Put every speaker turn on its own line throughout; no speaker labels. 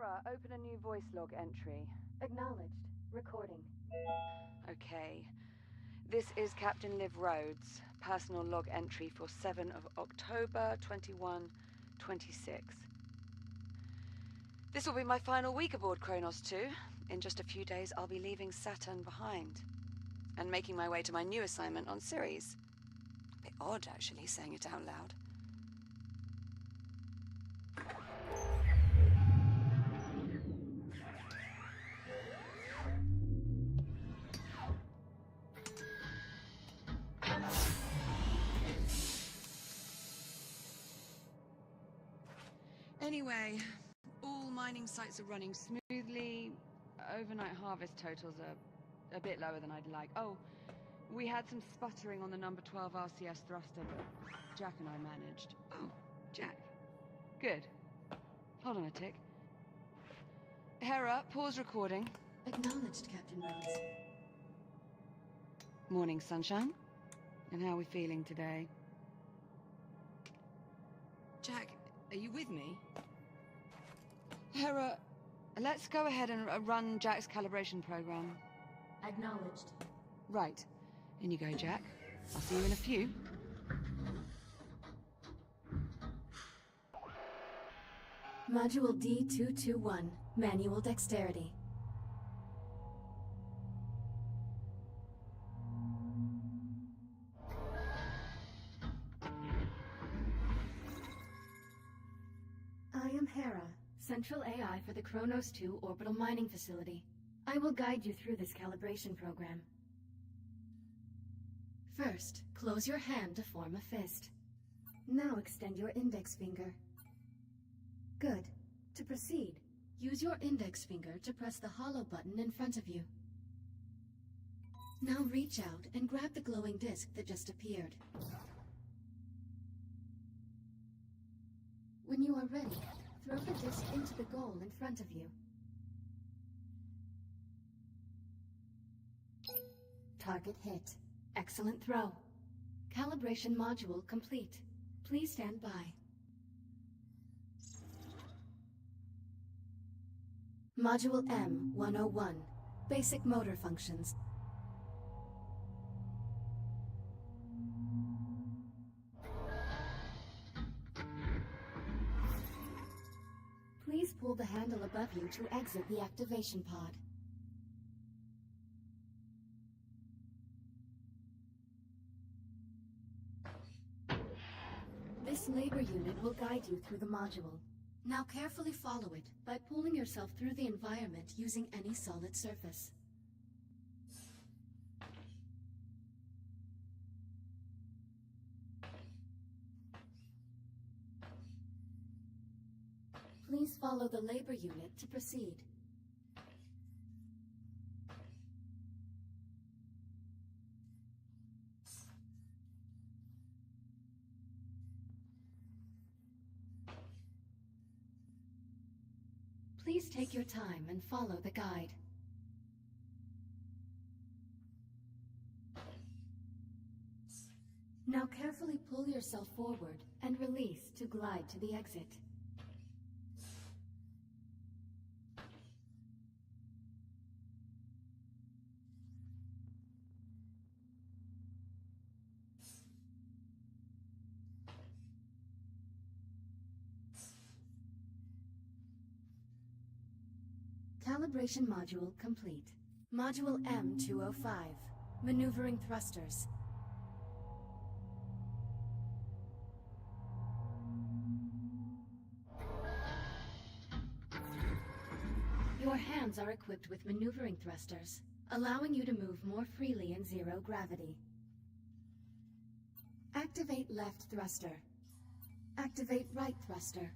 Hera, open a new voice log entry.
Acknowledged. Recording.
Okay. This is Captain Liv Rhodes, personal log entry for 7 of October 2126. This will be my final week aboard Kronos 2. In just a few days, I'll be leaving Saturn behind and making my way to my new assignment on Ceres. A bit odd, actually, saying it out loud. Anyway, all mining sites are running smoothly. Overnight harvest totals are a bit lower than I'd like. Oh, we had some sputtering on the number 12 RCS thruster, but Jack and I managed. Oh, Jack. Good. Hold on a tick. Hera, pause recording.
Acknowledged, Captain Rhodes.
Morning, sunshine. And how are we feeling today? Jack, are you with me? Hera, let's go ahead and run Jack's calibration program.
Acknowledged.
Right. In you go, Jack. I'll see you in a few.
Module D221. Manual dexterity. I am Hera, Central AI for the Kronos 2 Orbital Mining Facility. I will guide you through this calibration program. First, close your hand to form a fist. Now extend your index finger. Good. To proceed, use your index finger to press the hollow button in front of you. Now reach out and grab the glowing disc that just appeared. When you are ready, throw the disc into the goal in front of you. Target hit. Excellent throw. Calibration module complete. Please stand by. Module M-101. Basic motor functions. Please pull the handle above you to exit the activation pod. This labor unit will guide you through the module. Now carefully follow it by pulling yourself through the environment using any solid surface. Please follow the labor unit to proceed. Please take your time and follow the guide. Now carefully pull yourself forward and release to glide to the exit. Calibration module complete. Module M-205. Maneuvering thrusters. Your hands are equipped with maneuvering thrusters, allowing you to move more freely in zero gravity. Activate left thruster. Activate right thruster.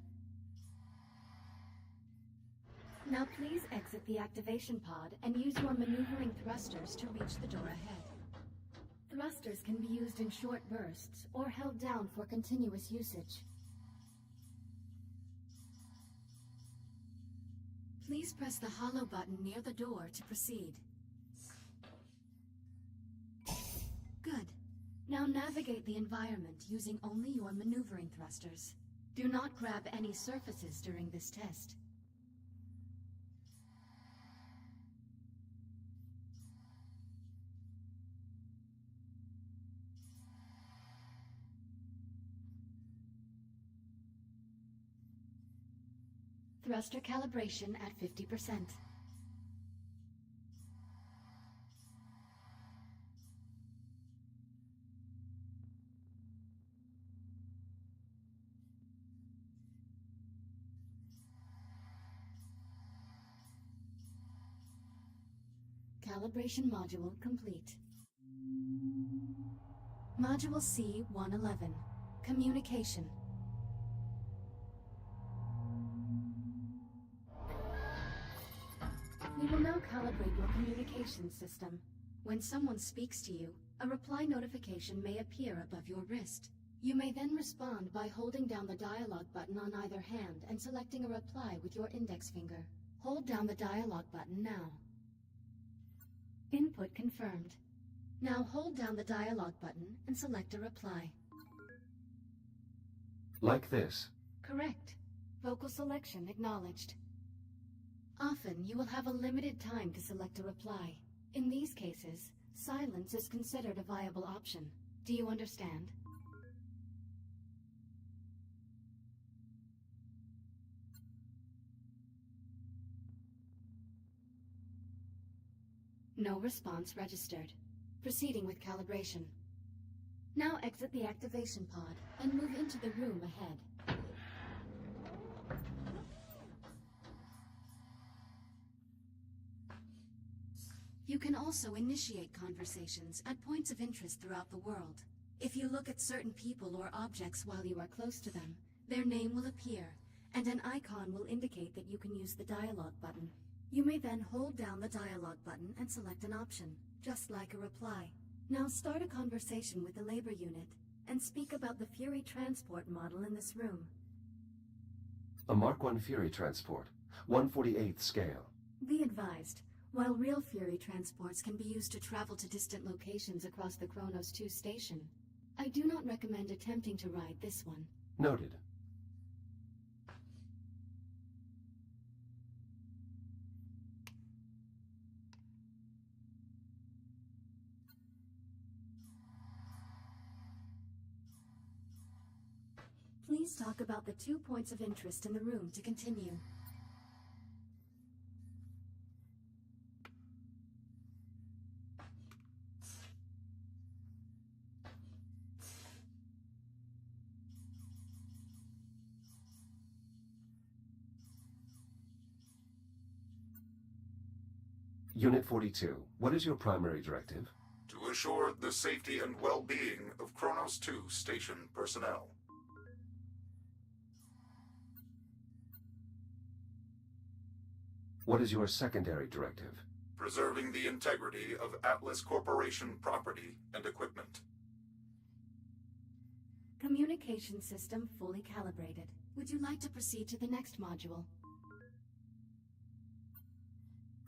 Now please exit the activation pod and use your maneuvering thrusters to reach the door ahead. Thrusters can be used in short bursts or held down for continuous usage. Please press the hollow button near the door to proceed. Good. Now navigate the environment using only your maneuvering thrusters. Do not grab any surfaces during this test. Thruster calibration at 50%. Calibration module complete. Module C-111. Communication. We will now calibrate your communication system. When someone speaks to you, a reply notification may appear above your wrist. You may then respond by holding down the dialogue button on either hand and selecting a reply with your index finger. Hold down the dialogue button now. Input confirmed. Now hold down the dialogue button and select a reply.
Like this?
Correct. Vocal selection acknowledged. Often, you will have a limited time to select a reply. In these cases, silence is considered a viable option. Do you understand? No response registered. Proceeding with calibration. Now exit the activation pod and move into the room ahead. You can also initiate conversations at points of interest throughout the world. If you look at certain people or objects while you are close to them, their name will appear, and an icon will indicate that you can use the dialogue button. You may then hold down the dialogue button and select an option, just like a reply. Now start a conversation with the labor unit, and speak about the Fury transport model in this room.
A Mark I Fury transport, 1/48th scale.
Be advised, while real Fury transports can be used to travel to distant locations across the Kronos 2 station, I do not recommend attempting to ride this one.
Noted.
Please talk about the 2 points of interest in the room to continue.
Unit 42, what is your primary directive?
To assure the safety and well-being of Kronos 2 station personnel.
What is your secondary directive?
Preserving the integrity of Atlas Corporation property and equipment.
Communication system fully calibrated. Would you like to proceed to the next module?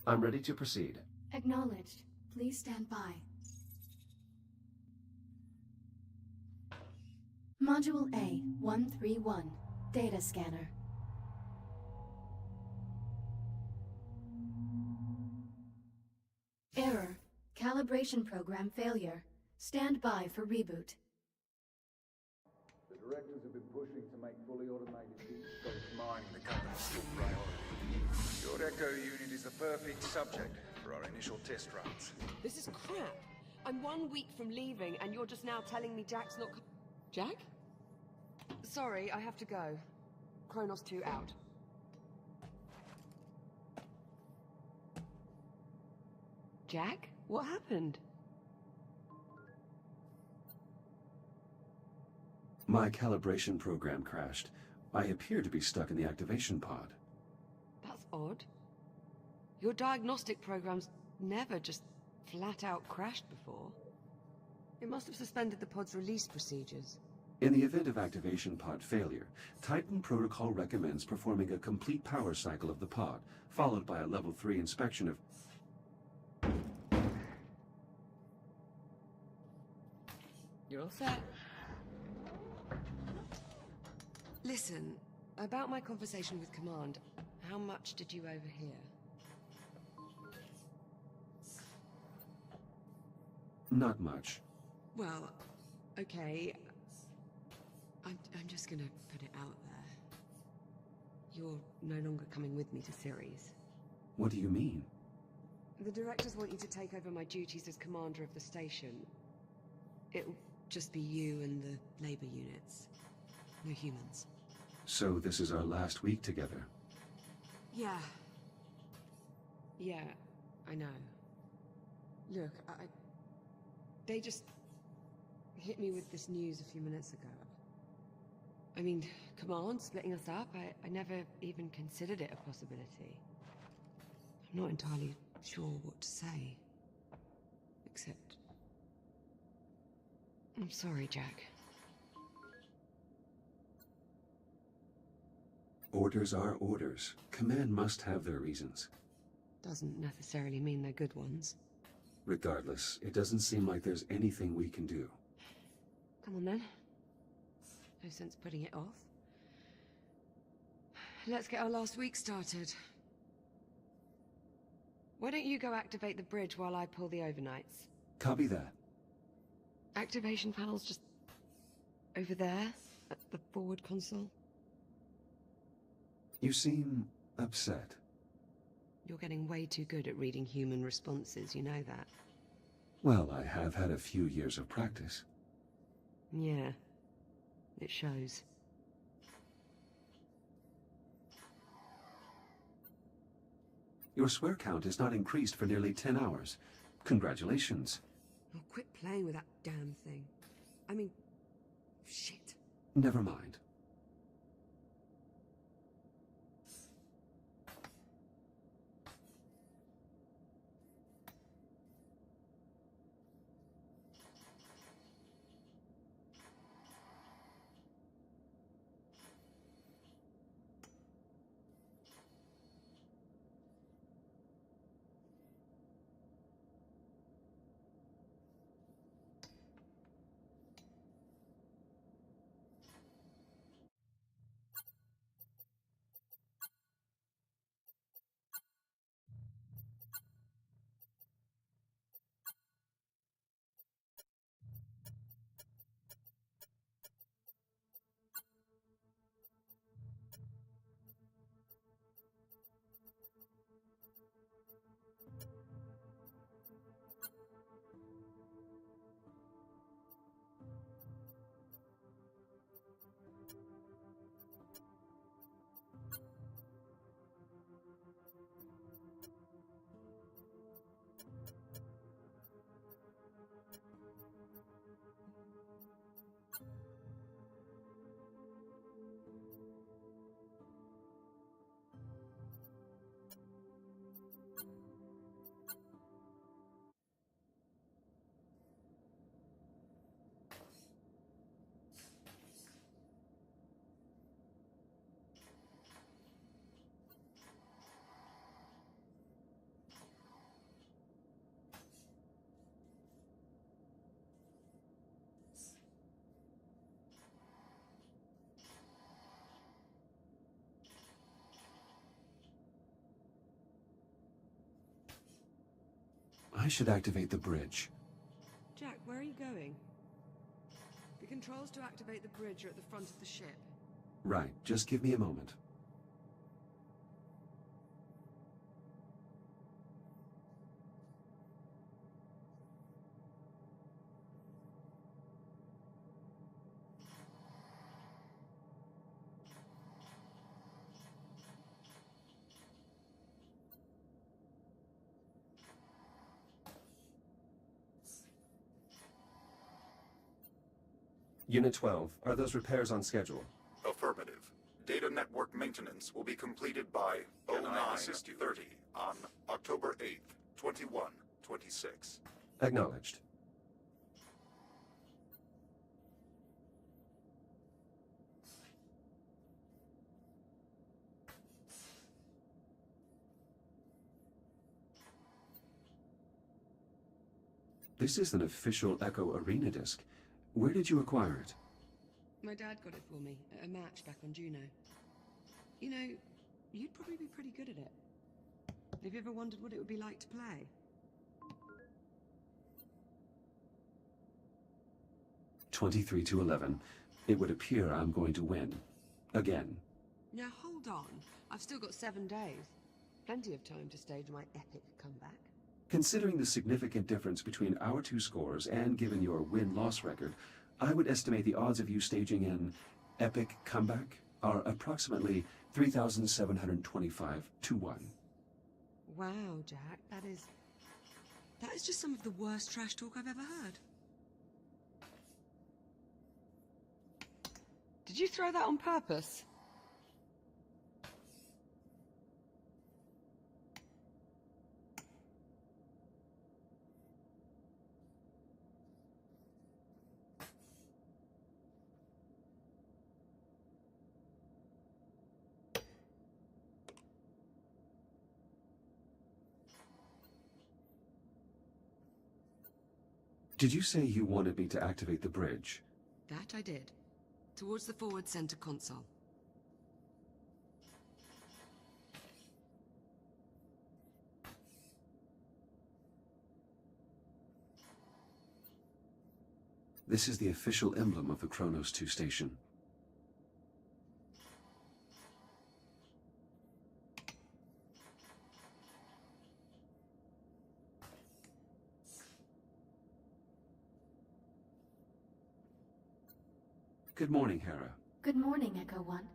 I'm ready to proceed.
Acknowledged. Please stand by. Module A-131. Data scanner. Error. Calibration program failure. Stand by for reboot.
The directors have been pushing to make fully automated deep space mining the company's top priority. Your Echo unit is the perfect subject for our initial test runs.
This is crap. I'm 1 week from leaving, and you're just now telling me Jack's not... Jack?
Sorry, I have to go. Kronos 2 out.
Jack? What happened?
My calibration program crashed. I appear to be stuck in the activation pod.
That's odd. Your diagnostic program's never just flat out crashed before. It must have suspended the pod's release procedures.
In the event of activation pod failure, Titan Protocol recommends performing a complete power cycle of the pod, followed by a level 3 inspection of...
You're all set. Listen, about my conversation with Command, how much did you overhear?
Not much.
Well, okay. I'm just gonna put it out there. You're no longer coming with me to Ceres.
What do you mean?
The directors want you to take over my duties as commander of the station. It'll just be you and the labor units. No humans.
So this is our last week together.
Yeah. Yeah, I know. Look, they just hit me with this news a few minutes ago. I mean, command splitting us up, I never even considered it a possibility. I'm not entirely sure what to say. Except... I'm sorry, Jack.
Orders are orders. Command must have their reasons.
Doesn't necessarily mean they're good ones.
Regardless, it doesn't seem like there's anything we can do.
Come on then. No sense putting it off. Let's get our last week started. Why don't you go activate the bridge while I pull the overnights?
Copy that.
Activation panel's just... over there, at the forward console.
You seem upset.
You're getting way too good at reading human responses, you know that.
Well, I have had a few years of practice.
Yeah, it shows.
Your swear count is not increased for nearly 10 hours. Congratulations.
Oh, quit playing with that damn thing. I mean... shit.
Never mind. I should activate the bridge.
Jack, where are you going? The controls to activate the bridge are at the front of the ship.
Right, just give me a moment.
Unit 12, are those repairs on schedule?
Affirmative. Data network maintenance will be completed by 09:30 on October 8th, 2126.
Acknowledged.
This is an official Echo Arena disc. Where did you acquire it?
My dad got it for me at a match back on Juno. You know, you'd probably be pretty good at it. Have you ever wondered what it would be like to play?
$23-11. It would appear I'm going to win. Again.
Now hold hold on. I've still got 7 days. Plenty of time to stage my epic comeback.
Considering the significant difference between our two scores and given your win-loss record, I would estimate the odds of you staging an epic comeback are approximately 3,725 to 1.
Wow, Jack, that is just some of the worst trash talk I've ever heard.
Did you throw that on purpose?
Did you say you wanted me to activate the bridge?
That I did. Towards the forward center console.
This is the official emblem of the Kronos 2 station. Good morning, Hera.
Good morning, Echo One.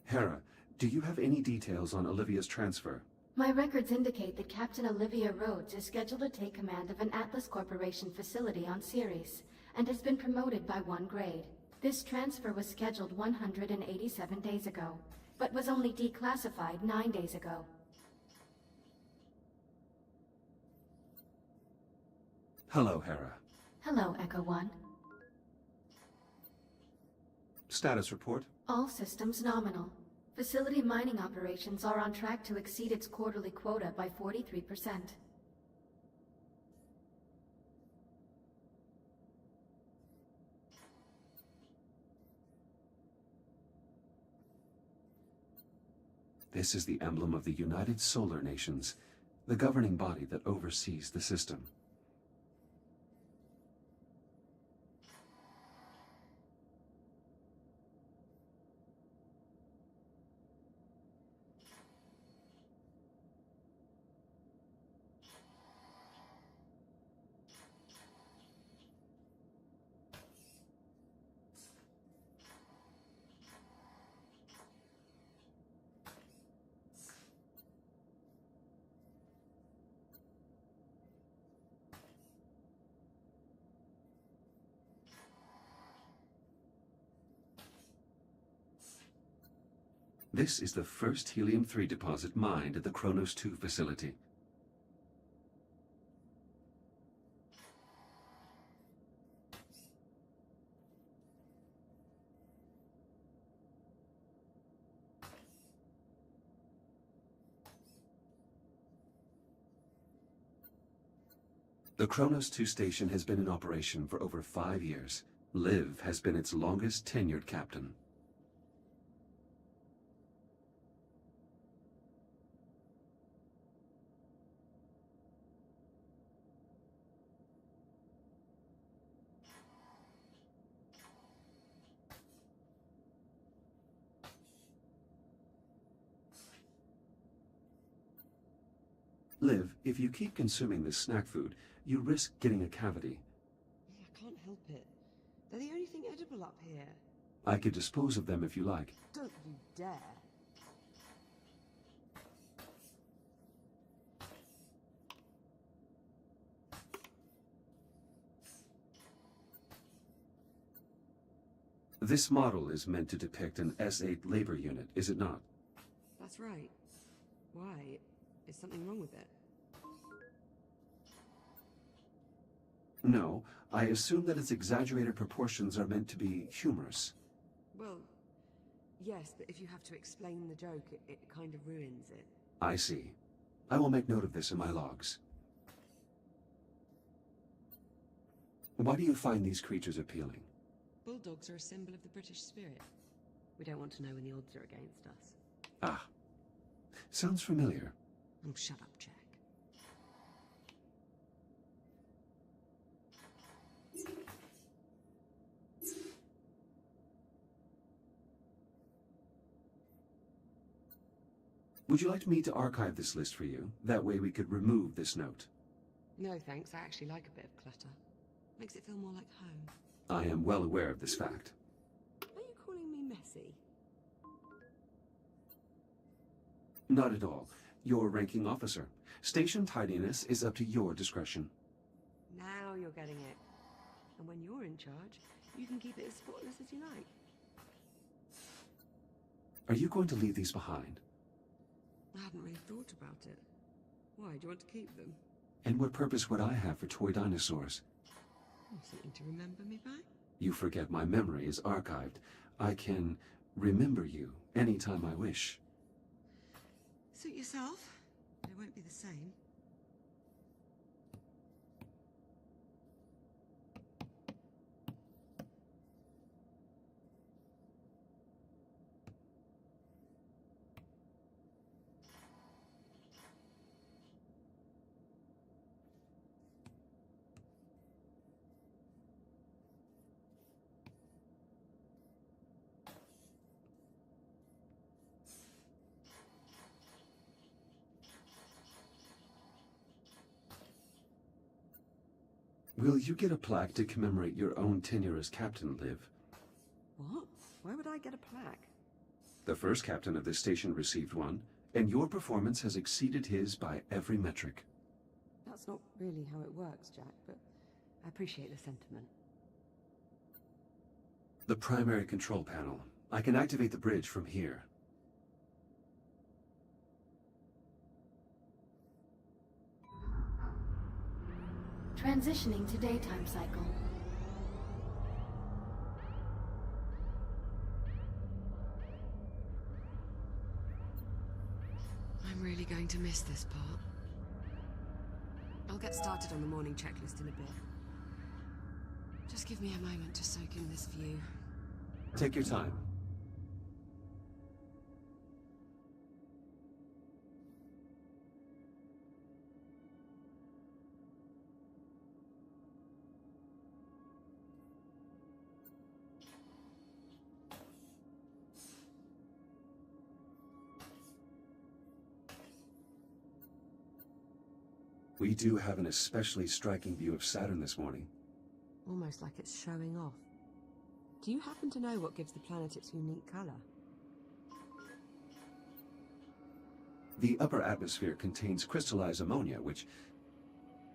Hera, do you have any details on Olivia's transfer?
My records indicate that Captain Olivia Rhodes is scheduled to take command of an Atlas Corporation facility on Ceres, and has been promoted by 1 grade. This transfer was scheduled 187 days ago, but was only declassified 9 days ago.
Hello, Hera.
Hello, Echo One.
Status report?
All systems nominal. Facility mining operations are on track to exceed its quarterly quota by 43%.
This is the emblem of the United Solar Nations, the governing body that oversees the system. This is the first helium-3 deposit mined at the Kronos 2 facility. The Kronos 2 station has been in operation for over 5 years. Liv has been its longest tenured captain. Liv, if you keep consuming this snack food, you risk getting a cavity.
I can't help it. They're the only thing edible up here.
I could dispose of them if you like.
Don't you dare.
This model is meant to depict an S8 labor unit, is it not?
That's right. Why? Is something wrong with it?
No, I assume that its exaggerated proportions are meant to be humorous.
Well, yes, but if you have to explain the joke, it kind of ruins it.
I see. I will make note of this in my logs. Why do you find these creatures appealing?
Bulldogs are a symbol of the British spirit. We don't want to know when the odds are against us.
Ah. Sounds familiar.
Oh, shut up, Jack.
Would you like me to archive this list for you? That way we could remove this note.
No, thanks. I actually like a bit of clutter. Makes it feel more like home.
I am well aware of this fact.
Are you calling me messy?
Not at all. You're ranking officer. Station tidiness is up to your discretion.
Now you're getting it. And when you're in charge, you can keep it as spotless as you like.
Are you going to leave these behind?
I hadn't really thought about it. Why, do you want to keep them?
And what purpose would I have for toy dinosaurs?
Something to remember me by?
You forget my memory is archived. I can remember you anytime I wish.
Suit yourself. It won't be the same.
Will you get a plaque to commemorate your own tenure as captain, Liv?
What? Why would I get a plaque?
The first captain of this station received one, and your performance has exceeded his by every metric.
That's not really how it works, Jack, but I appreciate the sentiment.
The primary control panel. I can activate the bridge from here.
Transitioning to daytime cycle.
I'm really going to miss this part. I'll get started on the morning checklist in a bit. Just give me a moment to soak in this view.
Take your time. We do have an especially striking view of Saturn this morning.
Almost like it's showing off. Do you happen to know what gives the planet its unique color?
The upper atmosphere contains crystallized ammonia, which...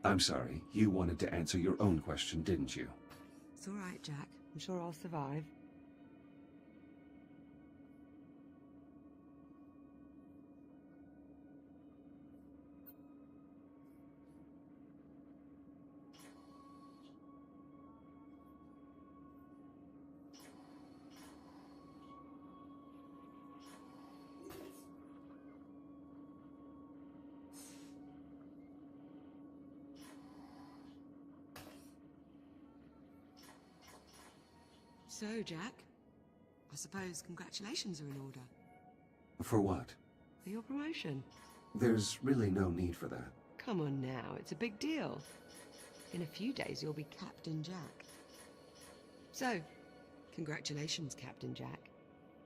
I'm sorry, you wanted to answer your own question, didn't you?
It's all right, Jack. I'm sure I'll survive. So, Jack, I suppose congratulations are in order.
For what?
For your promotion.
There's really no need for that.
Come on now, it's a big deal. In a few days, you'll be Captain Jack. So, congratulations, Captain Jack.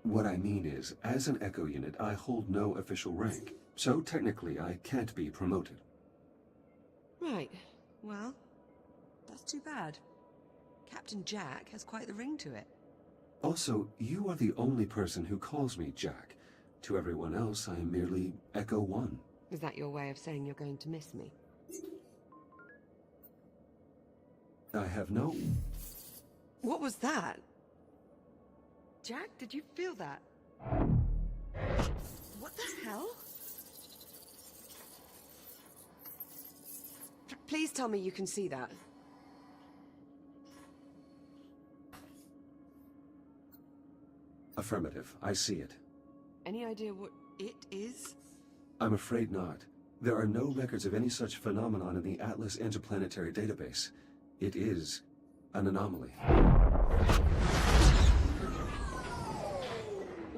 What I mean is, as an Echo unit, I hold no official rank. So technically, I can't be promoted.
Right. Well, that's too bad. Captain Jack has quite the ring to it.
Also, you are the only person who calls me Jack. To everyone else, I am merely Echo 1.
Is that your way of saying you're going to miss me?
I have no...
What was that? Jack, did you feel that? What the hell? Please tell me you can see that.
Affirmative. I see it.
Any idea what it is?
I'm afraid not. There are no records of any such phenomenon in the Atlas Interplanetary Database. It is an anomaly.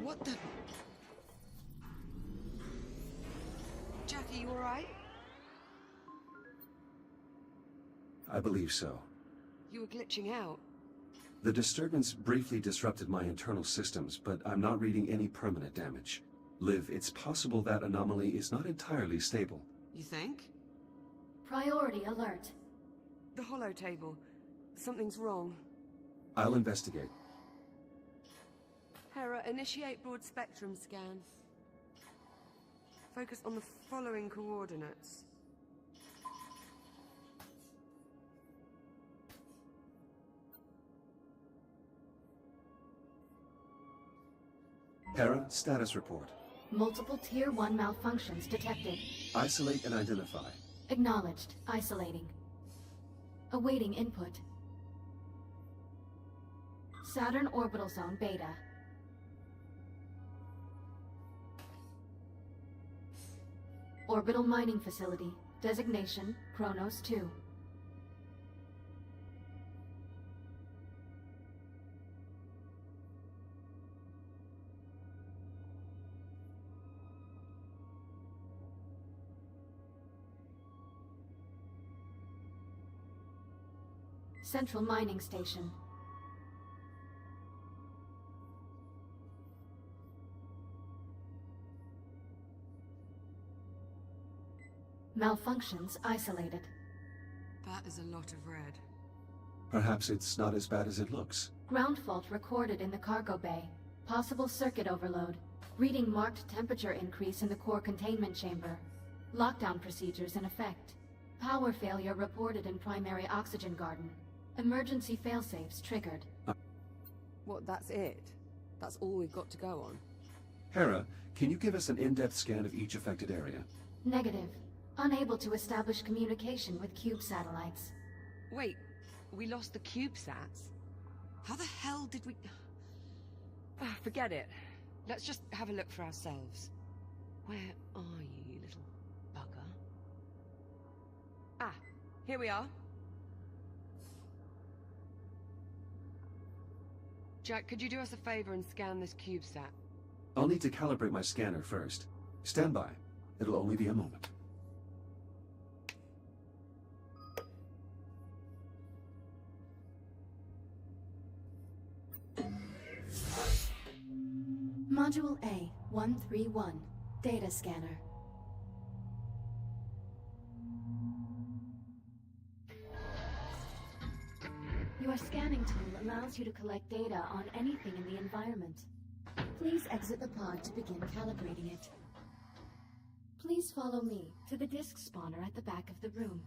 What the... Jack, are you alright?
I believe so.
You were glitching out.
The disturbance briefly disrupted my internal systems, but I'm not reading any permanent damage. Liv, it's possible that anomaly is not entirely stable.
You think?
Priority alert.
The holo table. Something's wrong.
I'll investigate.
Hera, initiate broad spectrum scan. Focus on the following coordinates.
Hera, status report.
Multiple Tier 1 malfunctions detected.
Isolate and identify.
Acknowledged. Isolating. Awaiting input. Saturn Orbital Zone Beta. Orbital Mining Facility. Designation, Kronos 2. Central Mining Station. Malfunctions isolated.
That is a lot of red.
Perhaps it's not as bad as it looks.
Ground fault recorded in the cargo bay. Possible circuit overload. Reading marked temperature increase in the core containment chamber. Lockdown procedures in effect. Power failure reported in primary oxygen garden. Emergency failsafes triggered.
What, that's it? That's all we've got to go on?
Hera, can you give us an in-depth scan of each affected area?
Negative. Unable to establish communication with cube satellites.
Wait, we lost the CubeSats? How the hell did we... Ah, forget it. Let's just have a look for ourselves. Where are you, you little bugger? Ah, here we are. Jack, could you do us a favor and scan this CubeSat?
I'll need to calibrate my scanner first. Stand by. It'll only be a moment.
Module A-131. Data scanner. Your scanning tool allows you to collect data on anything in the environment. Please exit the pod to begin calibrating it. Please follow me to the disk spawner at the back of the room.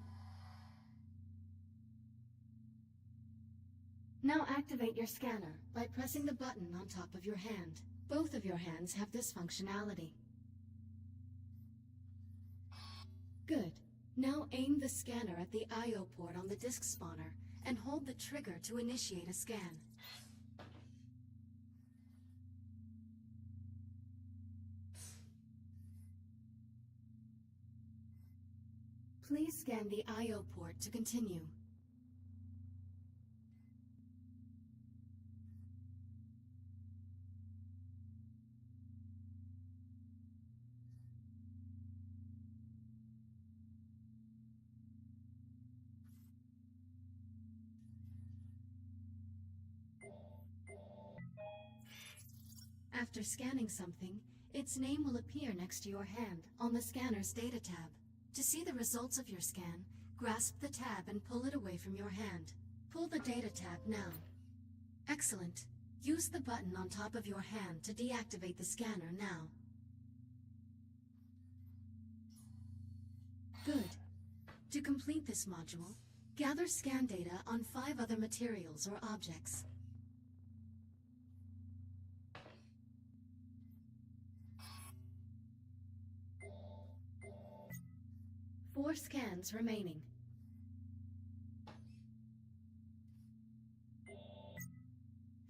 Now activate your scanner by pressing the button on top of your hand. Both of your hands have this functionality. Good. Now aim the scanner at the I/O port on the disk spawner and hold the trigger to initiate a scan. Please scan the I/O port to continue. After scanning something, its name will appear next to your hand on the scanner's data tab. To see the results of your scan, grasp the tab and pull it away from your hand. Pull the data tab now. Excellent. Use the button on top of your hand to deactivate the scanner now. Good. To complete this module, gather scan data on 5 other materials or objects. Four scans remaining.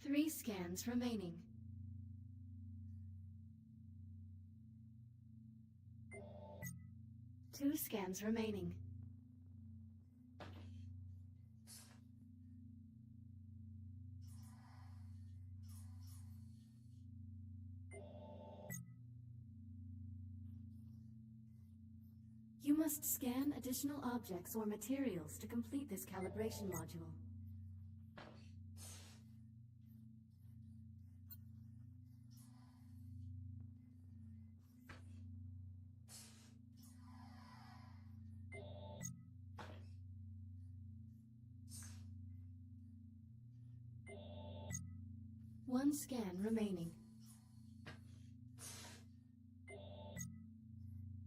Three scans remaining. Two scans remaining. You must scan additional objects or materials to complete this calibration module. One scan remaining.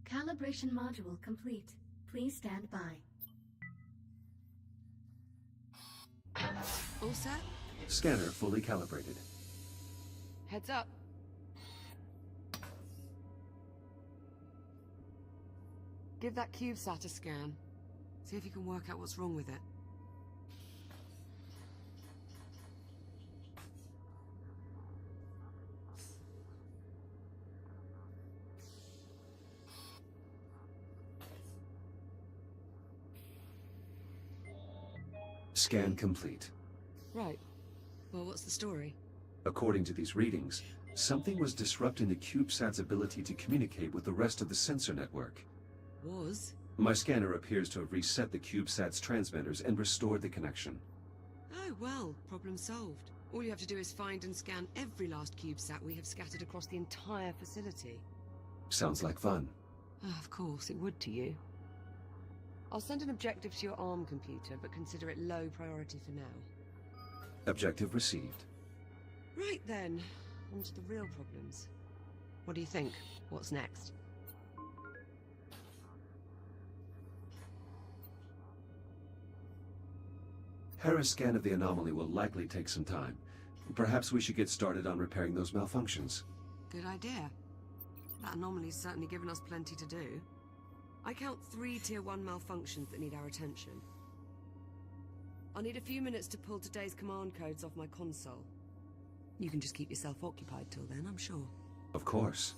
Calibration module complete. Please stand by.
All set?
Scanner fully calibrated.
Heads up. Give that CubeSat a scan. See if you can work out what's wrong with it.
Scan complete.
Right. Well, what's the story?
According to these readings, something was disrupting the CubeSat's ability to communicate with the rest of the sensor network.
Was?
My scanner appears to have reset the CubeSat's transmitters and restored the connection.
Oh, well, problem solved. All you have to do is find and scan every last CubeSat we have scattered across the entire facility.
Sounds like fun.
Of course, it would to you. I'll send an objective to your ARM computer, but consider it low priority for now.
Objective received.
Right then, on to the real problems. What do you think? What's next?
Hera's scan of the anomaly will likely take some time. Perhaps we should get started on repairing those malfunctions.
Good idea. That anomaly's certainly given us plenty to do. I count 3 Tier 1 malfunctions that need our attention. I'll need a few minutes to pull today's command codes off my console. You can just keep yourself occupied till then, I'm sure.
Of course.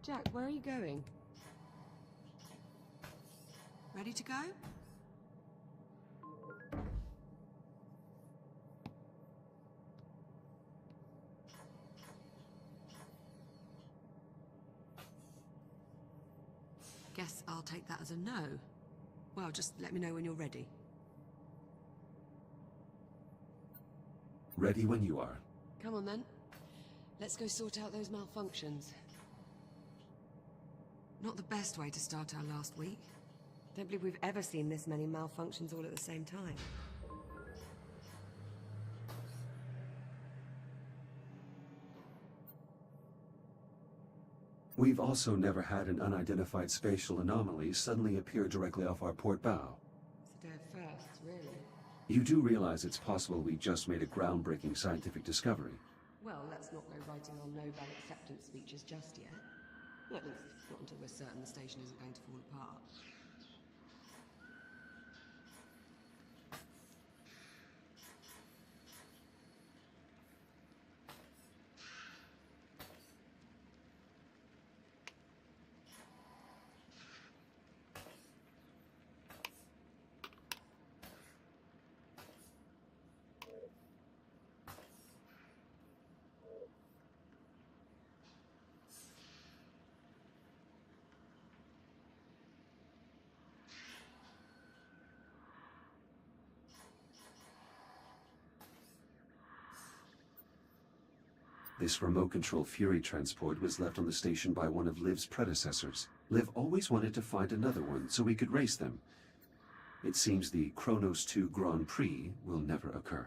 Jack, where are you going? Ready to go? Guess I'll take that as a no. Well, just let me know when you're ready.
Ready when you are.
Come on then. Let's go sort out those malfunctions. Not the best way to start our last week. Don't believe we've ever seen this many malfunctions all at the same time.
We've also never had an unidentified spatial anomaly suddenly appear directly off our port bow.
It's a day of firsts, really.
You do realize it's possible we just made a groundbreaking scientific discovery.
Well, let's not go writing our Nobel acceptance speeches just yet. At least, not until we're certain the station isn't going to fall apart.
This remote control Fury transport was left on the station by one of Liv's predecessors. Liv always wanted to find another one so we could race them. It seems the Kronos 2 Grand Prix will never occur.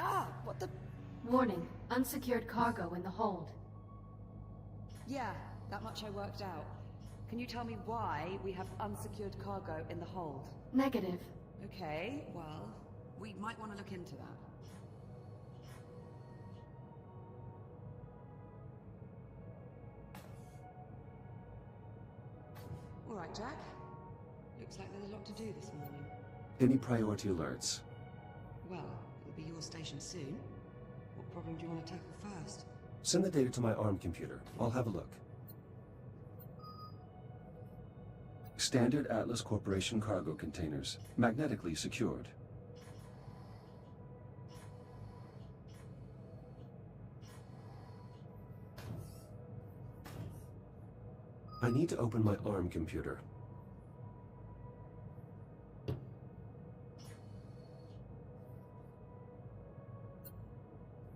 Ah, what the...
Warning, unsecured cargo in the hold.
Yeah, that much I worked out. Can you tell me why we have unsecured cargo in the hold?
Negative.
Okay, well, we might want to look into that. All right, Jack. Looks like there's a lot to do this morning.
Any priority alerts?
Well, it'll be your station soon. What problem do you want to tackle first?
Send the data to my ARM computer. I'll have a look. Standard Atlas Corporation cargo containers, magnetically secured. I need to open my ARM computer.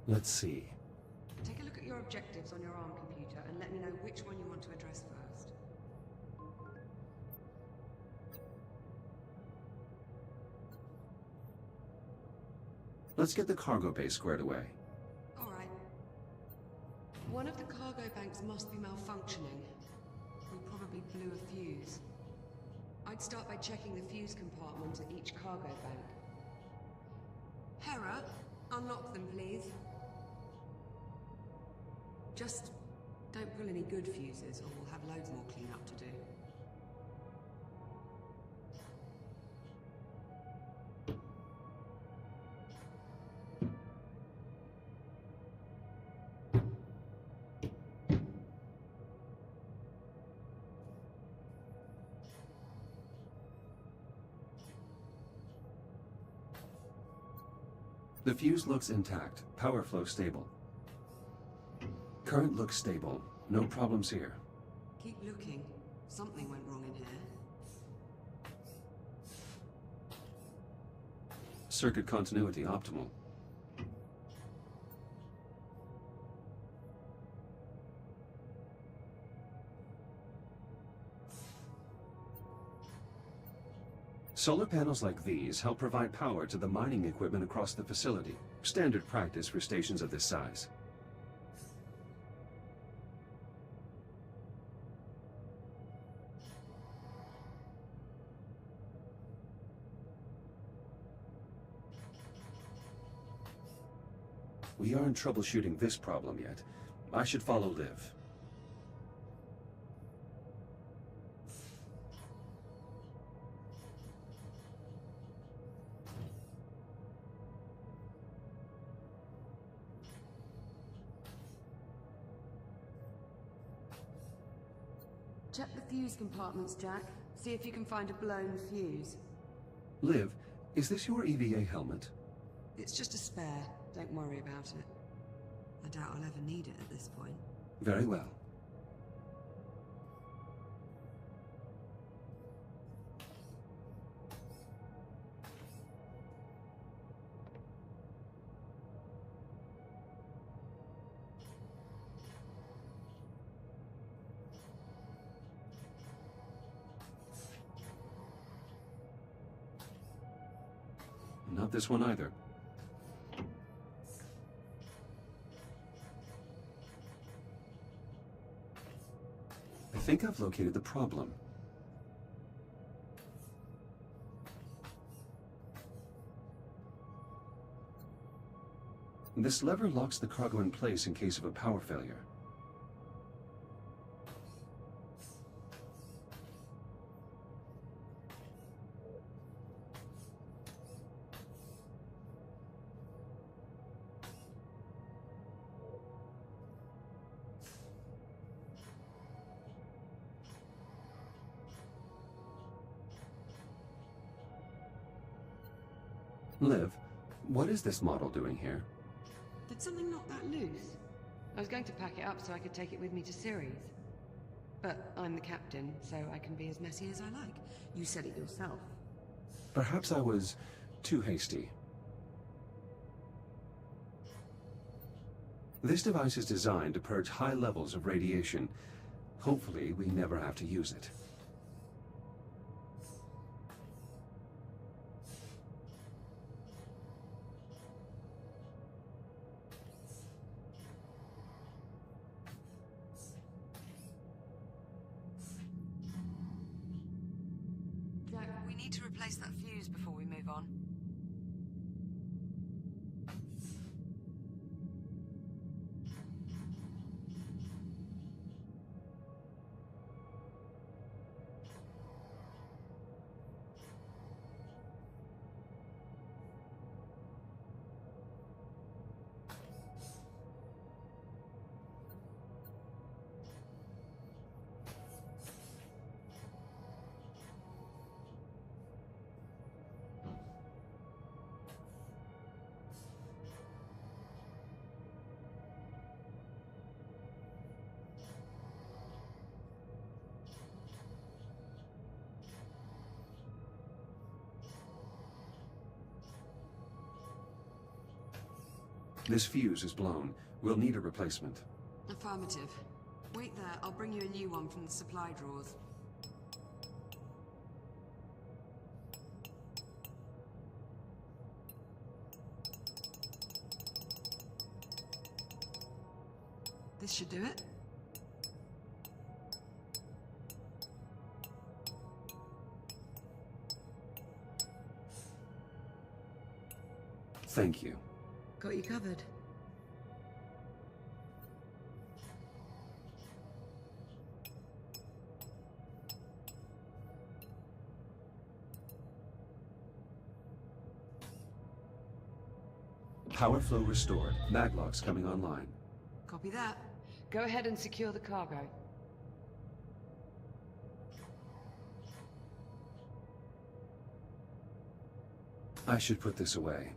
Let's see.
Take a look at your objectives on your ARM computer and let me know which one you want to address first.
Let's get the cargo bay squared away.
All right. One of the cargo banks must be malfunctioning. We probably blew a fuse. I'd start by checking the fuse compartment at each cargo bank. Hera, unlock them, please. Just don't pull any good fuses or we'll have loads more cleanup to do.
The fuse looks intact. Power flow stable. Current looks stable. No problems here.
Keep looking. Something went wrong in here.
Circuit continuity optimal. Solar panels like these help provide power to the mining equipment across the facility. Standard practice for stations of this size. We aren't troubleshooting this problem yet. I should follow Liv.
Check the fuse compartments, Jack. See if you can find a blown fuse.
Liv, is this your EVA helmet?
It's just a spare. Don't worry about it. I doubt I'll ever need it at this point.
Very well. Not this one either. I think I've located the problem. This lever locks the cargo in place in case of a power failure. Liv, what is this model doing here?
Did something knock that loose?
I was going to pack it up so I could take it with me to Ceres.
But I'm the captain, so I can be as messy as I like. You said it yourself.
Perhaps I was too hasty. This device is designed to purge high levels of radiation. Hopefully, we never have to use it.
Jack, we need to replace that fuse before we move on.
This fuse is blown. We'll need a replacement.
Affirmative. Wait there, I'll bring you a new one from the supply drawers. This should do it.
Thank you.
Got you covered.
Power flow restored. Maglocks coming online.
Copy that.
Go ahead and secure the cargo.
I should put this away.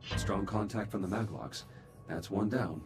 Strong contact from the maglocks. That's one down.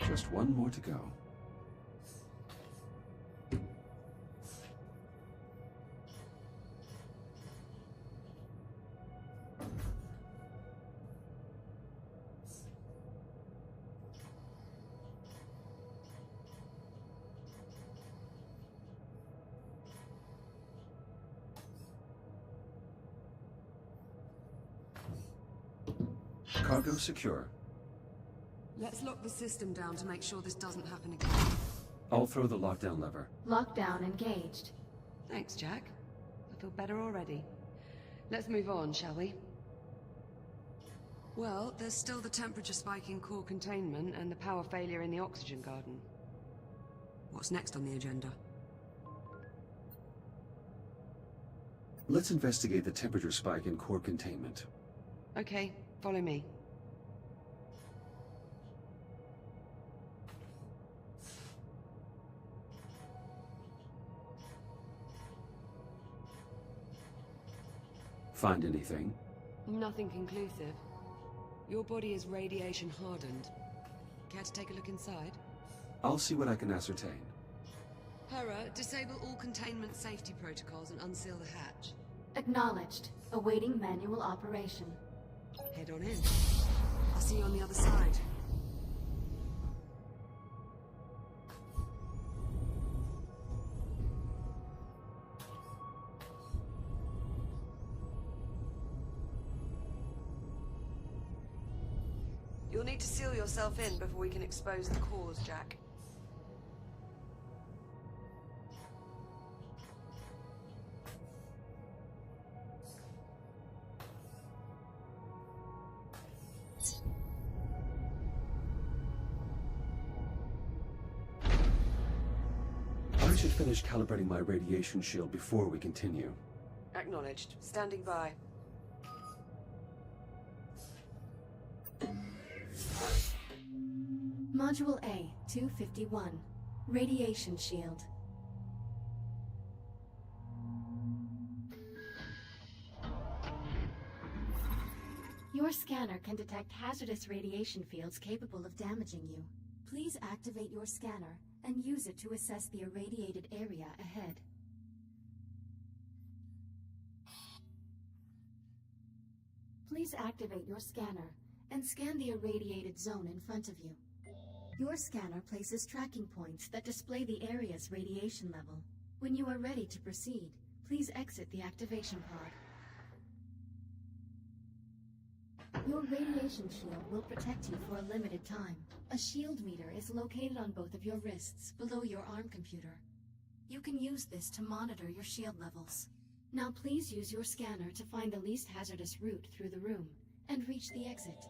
Just one more to go. Cargo secure.
Let's lock the system down to make sure this doesn't happen again.
I'll throw the lockdown lever.
Lockdown engaged.
Thanks, Jack. I feel better already. Let's move on, shall we?
Well, there's still the temperature spike in core containment and the power failure in the oxygen garden. What's next on the agenda?
Let's investigate the temperature spike in core containment.
Okay, follow me.
Find anything?
Nothing conclusive. Your body is radiation hardened. Care to take a look inside?
I'll see what I can ascertain.
Hera, disable all containment safety protocols and unseal the hatch.
Acknowledged. Awaiting manual operation.
Head on in. I'll see you on the other side. You'll need to seal yourself in before we can expose the cause, Jack.
I should finish calibrating my radiation shield before we continue.
Acknowledged. Standing by.
Module A, 251. Radiation shield. Your scanner can detect hazardous radiation fields capable of damaging you. Please activate your scanner and use it to assess the irradiated area ahead. Please activate your scanner and scan the irradiated zone in front of you. Your scanner places tracking points that display the area's radiation level. When you are ready to proceed, please exit the activation pod. Your radiation shield will protect you for a limited time. A shield meter is located on both of your wrists below your arm computer. You can use this to monitor your shield levels. Now please use your scanner to find the least hazardous route through the room and reach the exit.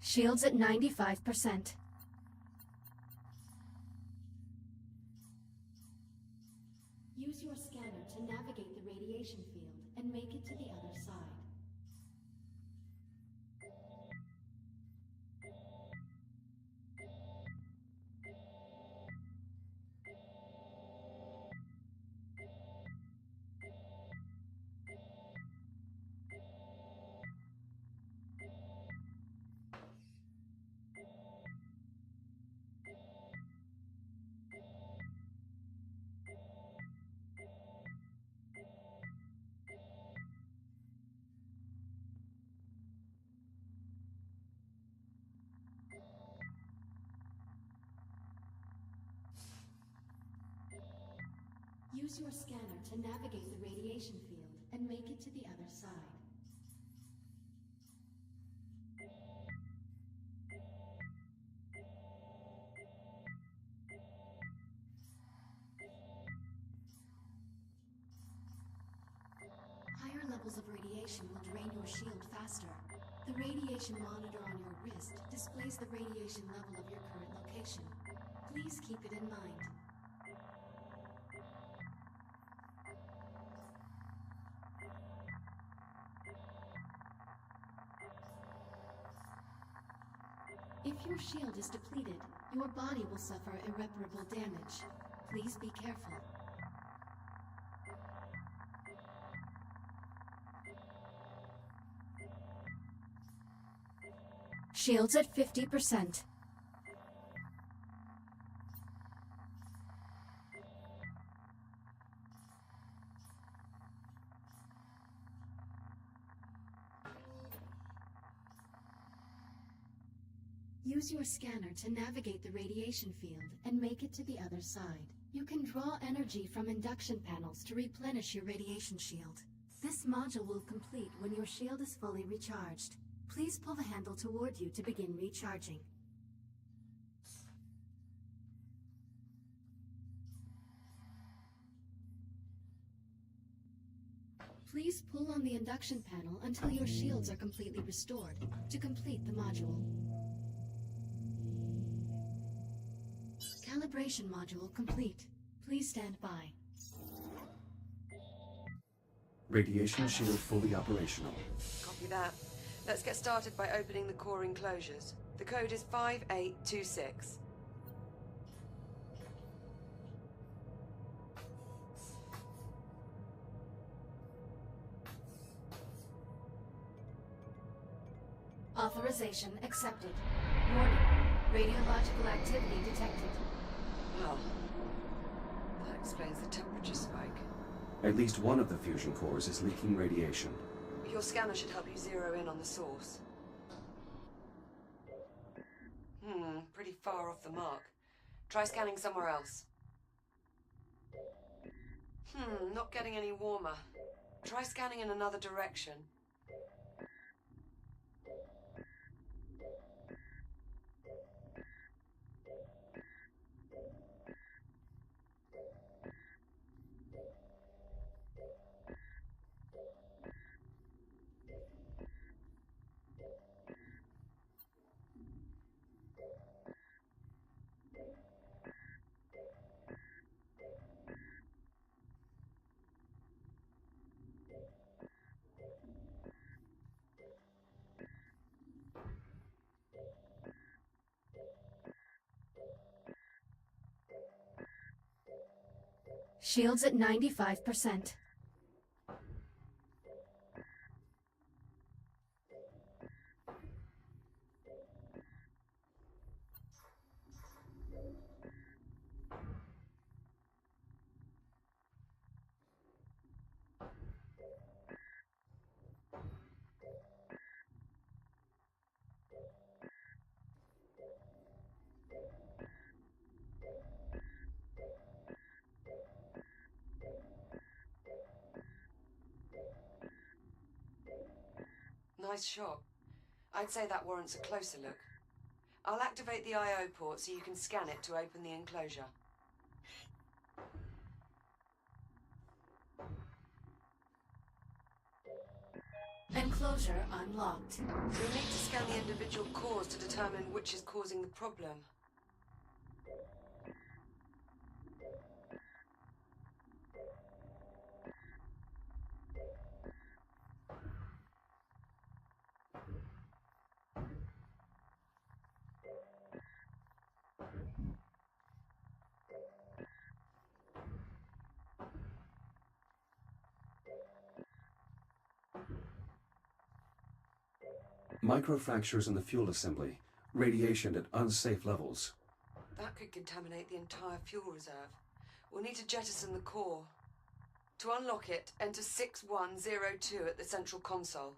Shields at 95%. Use your scanner to navigate the radiation field and make it to the other side. Use your scanner to navigate the radiation field and make it to the other side. Higher levels of radiation will drain your shield faster. The radiation monitor on your wrist displays the radiation level of your current location. Please keep it in mind. If your shield is depleted, your body will suffer irreparable damage. Please be careful. Shields at 50%. Use your scanner to navigate the radiation field and make it to the other side. You can draw energy from induction panels to replenish your radiation shield. This module will complete when your shield is fully recharged. Please pull the handle toward you to begin recharging. Please pull on the induction panel until your shields are completely restored to complete the module. Calibration module complete. Please stand by.
Radiation shield fully operational.
Copy that. Let's get started by opening the core enclosures. The code is 5826.
Authorization accepted. Warning. Radiological activity detected.
Well, that explains the temperature spike.
At least one of the fusion cores is leaking radiation.
Your scanner should help you zero in on the source. Pretty far off the mark. Try scanning somewhere else. Not getting any warmer. Try scanning in another direction.
Shields at 95%.
Nice shot. I'd say that warrants a closer look. I'll activate the I/O port so you can scan it to open the enclosure.
Enclosure unlocked.
You'll need to scan the individual cores to determine which is causing the problem.
Microfractures in the fuel assembly. Radiation at unsafe levels.
That could contaminate the entire fuel reserve. We'll need to jettison the core. To unlock it, enter 6102 at the central console.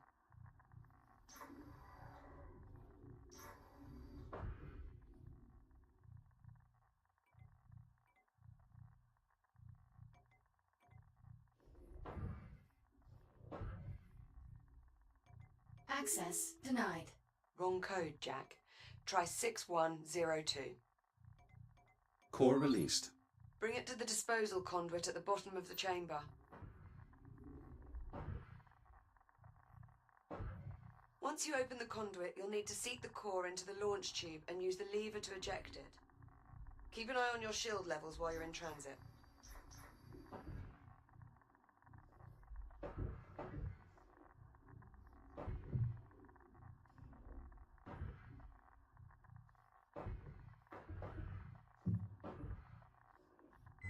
Access denied.
Wrong code, Jack. Try 6102.
Core released.
Bring it to the disposal conduit at the bottom of the chamber. Once you open the conduit, you'll need to seat the core into the launch tube and use the lever to eject it. Keep an eye on your shield levels while you're in transit.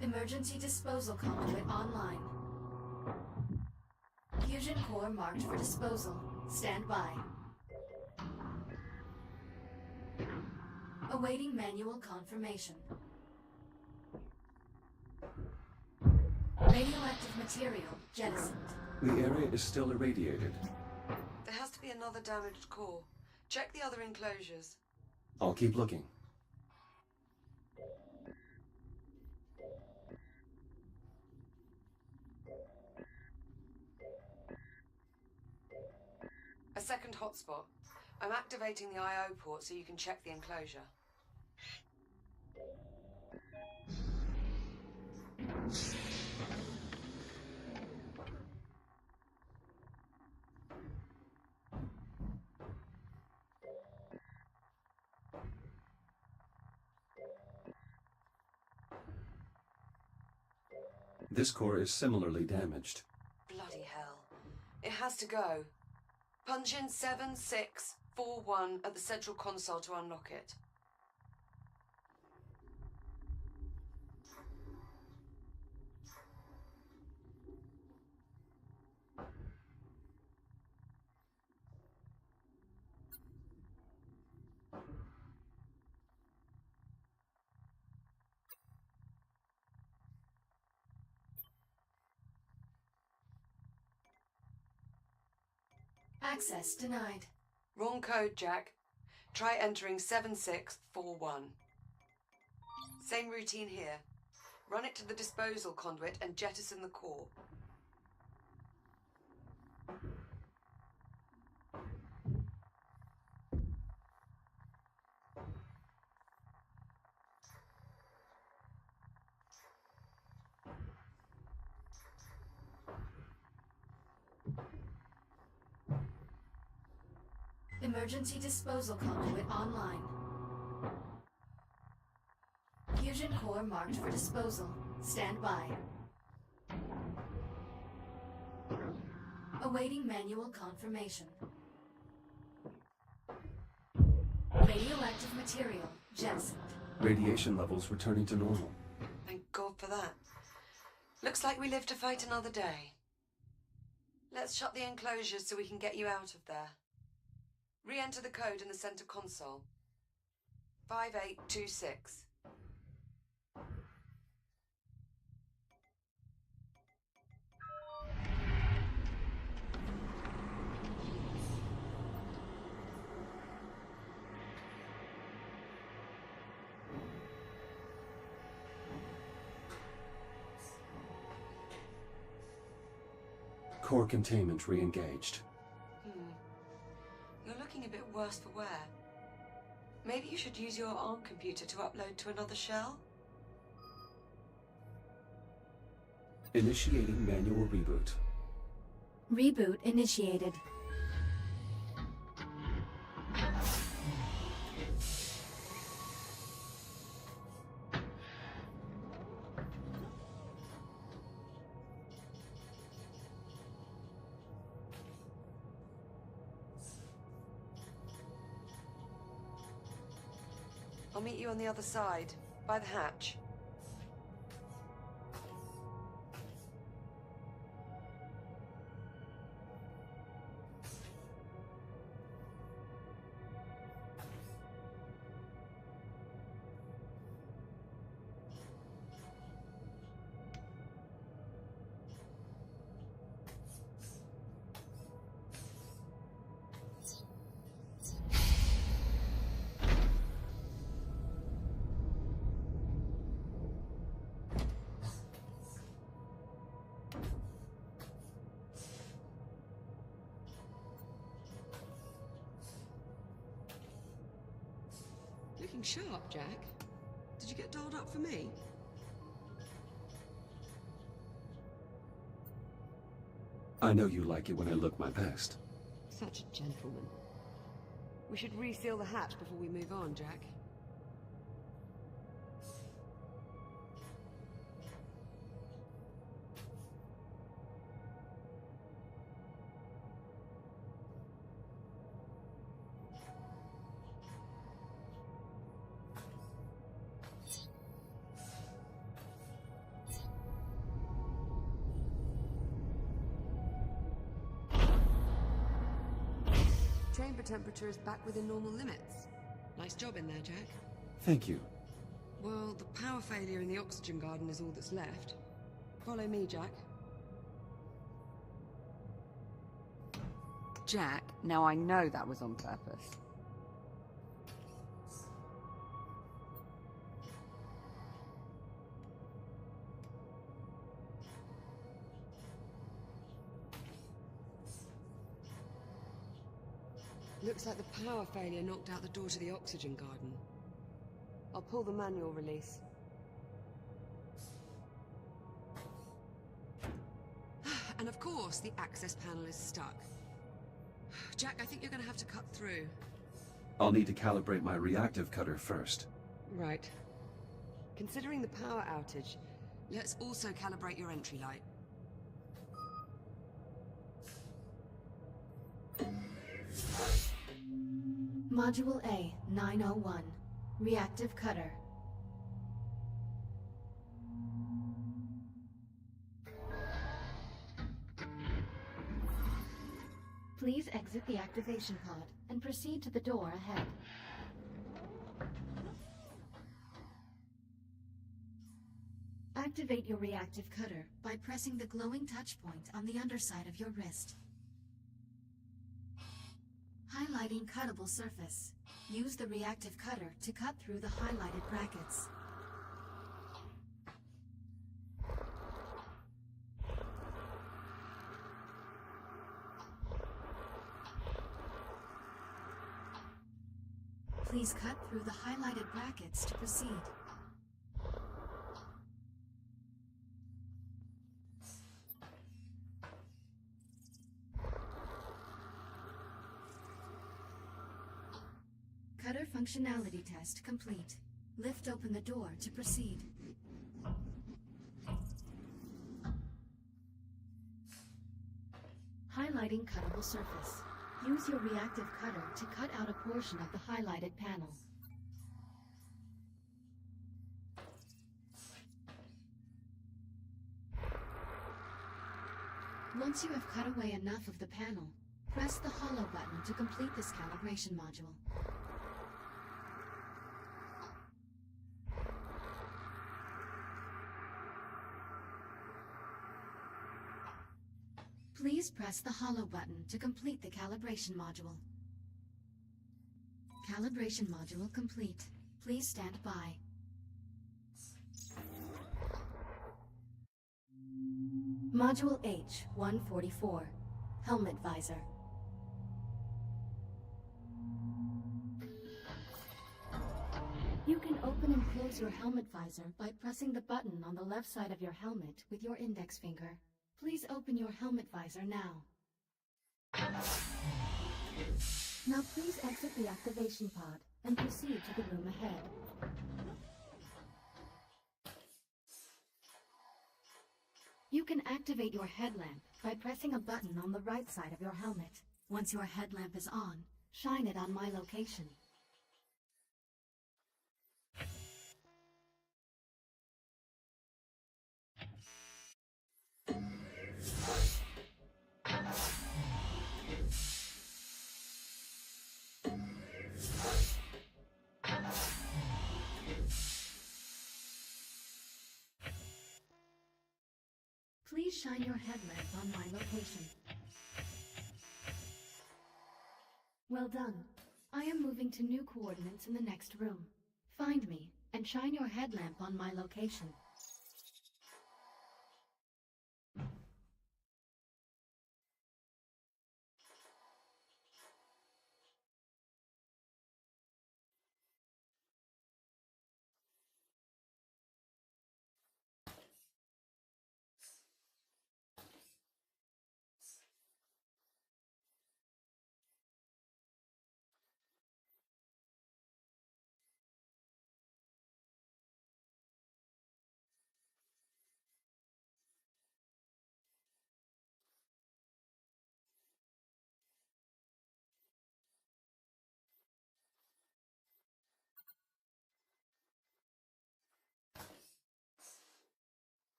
Emergency disposal conduit online. Fusion core marked for disposal. Stand by. Awaiting manual confirmation. Radioactive material jettisoned.
The area is still irradiated.
There has to be another damaged core. Check the other enclosures.
I'll keep looking.
A second hotspot. I'm activating the I/O port so you can check the enclosure.
This core is similarly damaged.
Bloody hell. It has to go. Punch in 7641 at the central console to unlock it.
Access denied.
Wrong code, Jack. Try entering 7641. Same routine here. Run it to the disposal conduit and jettison the core.
Emergency disposal conduit online. Fusion core marked for disposal. Stand by. Awaiting manual confirmation. Radioactive material jettisoned.
Radiation levels returning to normal.
Thank God for that. Looks like we live to fight another day. Let's shut the enclosures so we can get you out of there. Re-enter the code in the center console. 5826.
Core containment re-engaged.
You're looking a bit worse for wear. Maybe you should use your ARM computer to upload to another shell?
Initiating manual reboot.
Reboot initiated.
I'll meet you on the other side, by the hatch. Looking sharp, Jack. Did you get dolled up for me?
I know you like it when I look my best.
Such a gentleman. We should reseal the hatch before we move on, Jack. Chamber temperature is back within normal limits. Nice job in there, Jack.
Thank you.
Well, the power failure in the oxygen garden is all that's left. Follow me, Jack.
Jack, now I know that was on purpose.
Looks like the power failure knocked out the door to the oxygen garden. I'll pull the manual release. And of course, the access panel is stuck. Jack, I think you're going to have to cut through.
I'll need to calibrate my reactive cutter first.
Right. Considering the power outage, let's also calibrate your entry light.
Module A, 901. Reactive cutter. Please exit the activation pod and proceed to the door ahead. Activate your reactive cutter by pressing the glowing touch point on the underside of your wrist. Highlighting cuttable surface. Use the reactive cutter to cut through the highlighted brackets. Please cut through the highlighted brackets to proceed. Cutter functionality test complete. Lift open the door to proceed. Highlighting cuttable surface. Use your reactive cutter to cut out a portion of the highlighted panel. Once you have cut away enough of the panel, press the hollow button to complete this calibration module. Please press the hollow button to complete the calibration module. Calibration module complete. Please stand by. Module H-144. Helmet visor. You can open and close your helmet visor by pressing the button on the left side of your helmet with your index finger. Please open your helmet visor now. Now please exit the activation pod and proceed to the room ahead. You can activate your headlamp by pressing a button on the right side of your helmet. Once your headlamp is on, shine it on my location. Please shine your headlamp on my location. Well done. I am moving to new coordinates in the next room. Find me and shine your headlamp on my location.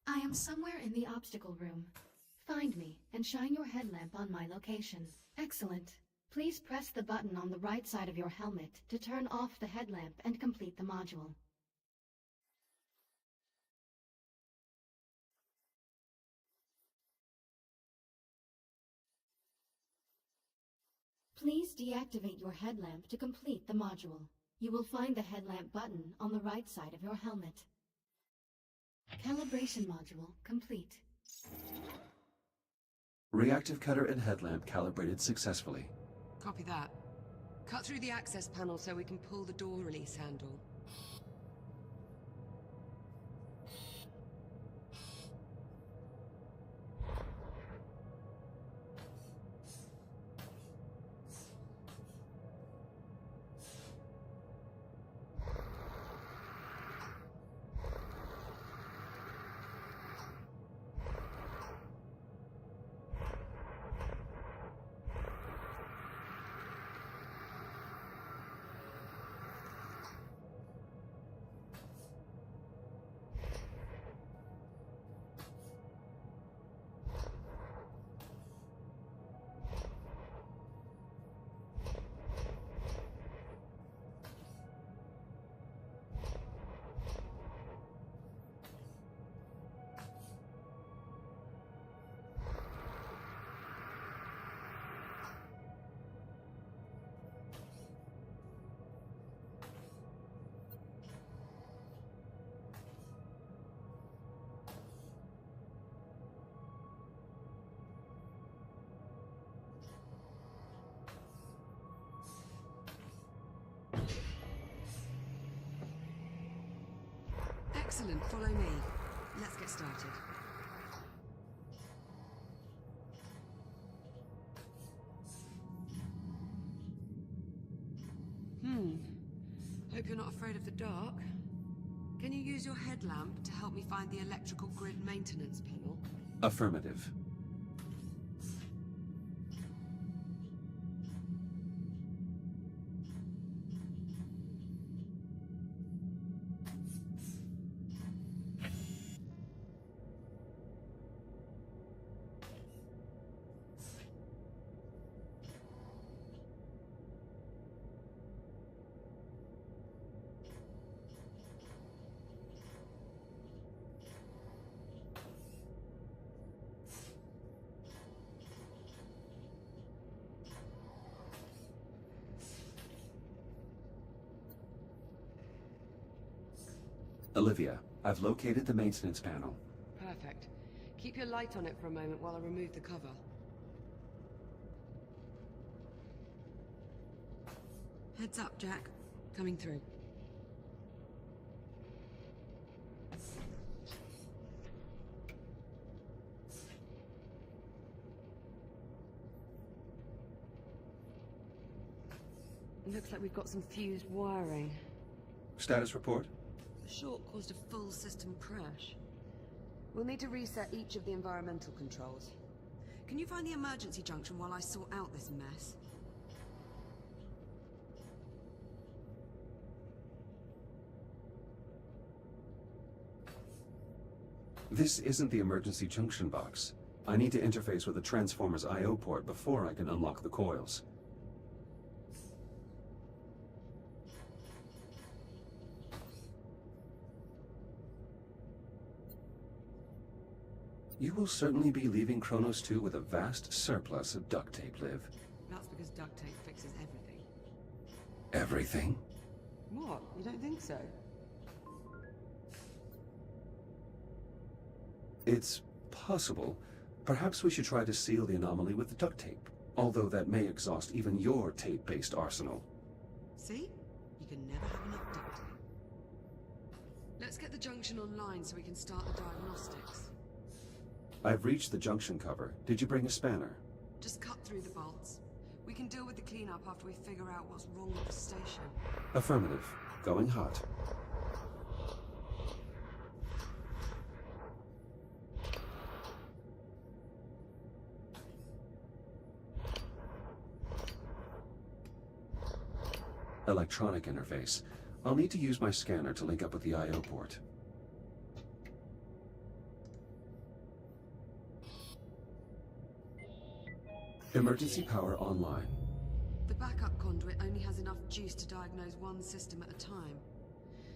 I am somewhere in the obstacle room. Find me and shine your headlamp on my location. Excellent. Please press the button on the right side of your helmet to turn off the headlamp and complete the module. Please deactivate your headlamp to complete the module. You will find the headlamp button on the right side of your helmet. Calibration module complete.
Reactive cutter and headlamp calibrated successfully.
Copy that. Cut through the access panel so we can pull the door release handle. Excellent, follow me. Let's get started. Hope you're not afraid of the dark. Can you use your headlamp to help me find the electrical grid maintenance panel?
Affirmative. Olivia, I've located the maintenance panel.
Perfect. Keep your light on it for a moment while I remove the cover. Heads up, Jack. Coming through. Looks like we've got some fused wiring.
Status report?
The short caused a full system crash. We'll need to reset each of the environmental controls. Can you find the emergency junction while I sort out this mess?
This isn't the emergency junction box. I need to interface with the transformer's I/O port before I can unlock the coils. You will certainly be leaving Kronos 2 with a vast surplus of duct tape, Liv.
That's because duct tape fixes everything.
Everything?
What? You don't think so?
It's possible. Perhaps we should try to seal the anomaly with the duct tape, although that may exhaust even your tape-based arsenal.
See? You can never have enough duct tape. Let's get the junction online so we can start the diagnostics.
I've reached the junction cover. Did you bring a spanner?
Just cut through the bolts. We can deal with the cleanup after we figure out what's wrong with the station.
Affirmative. Going hot. Electronic interface. I'll need to use my scanner to link up with the I/O port. Emergency power online.
The backup conduit only has enough juice to diagnose one system at a time.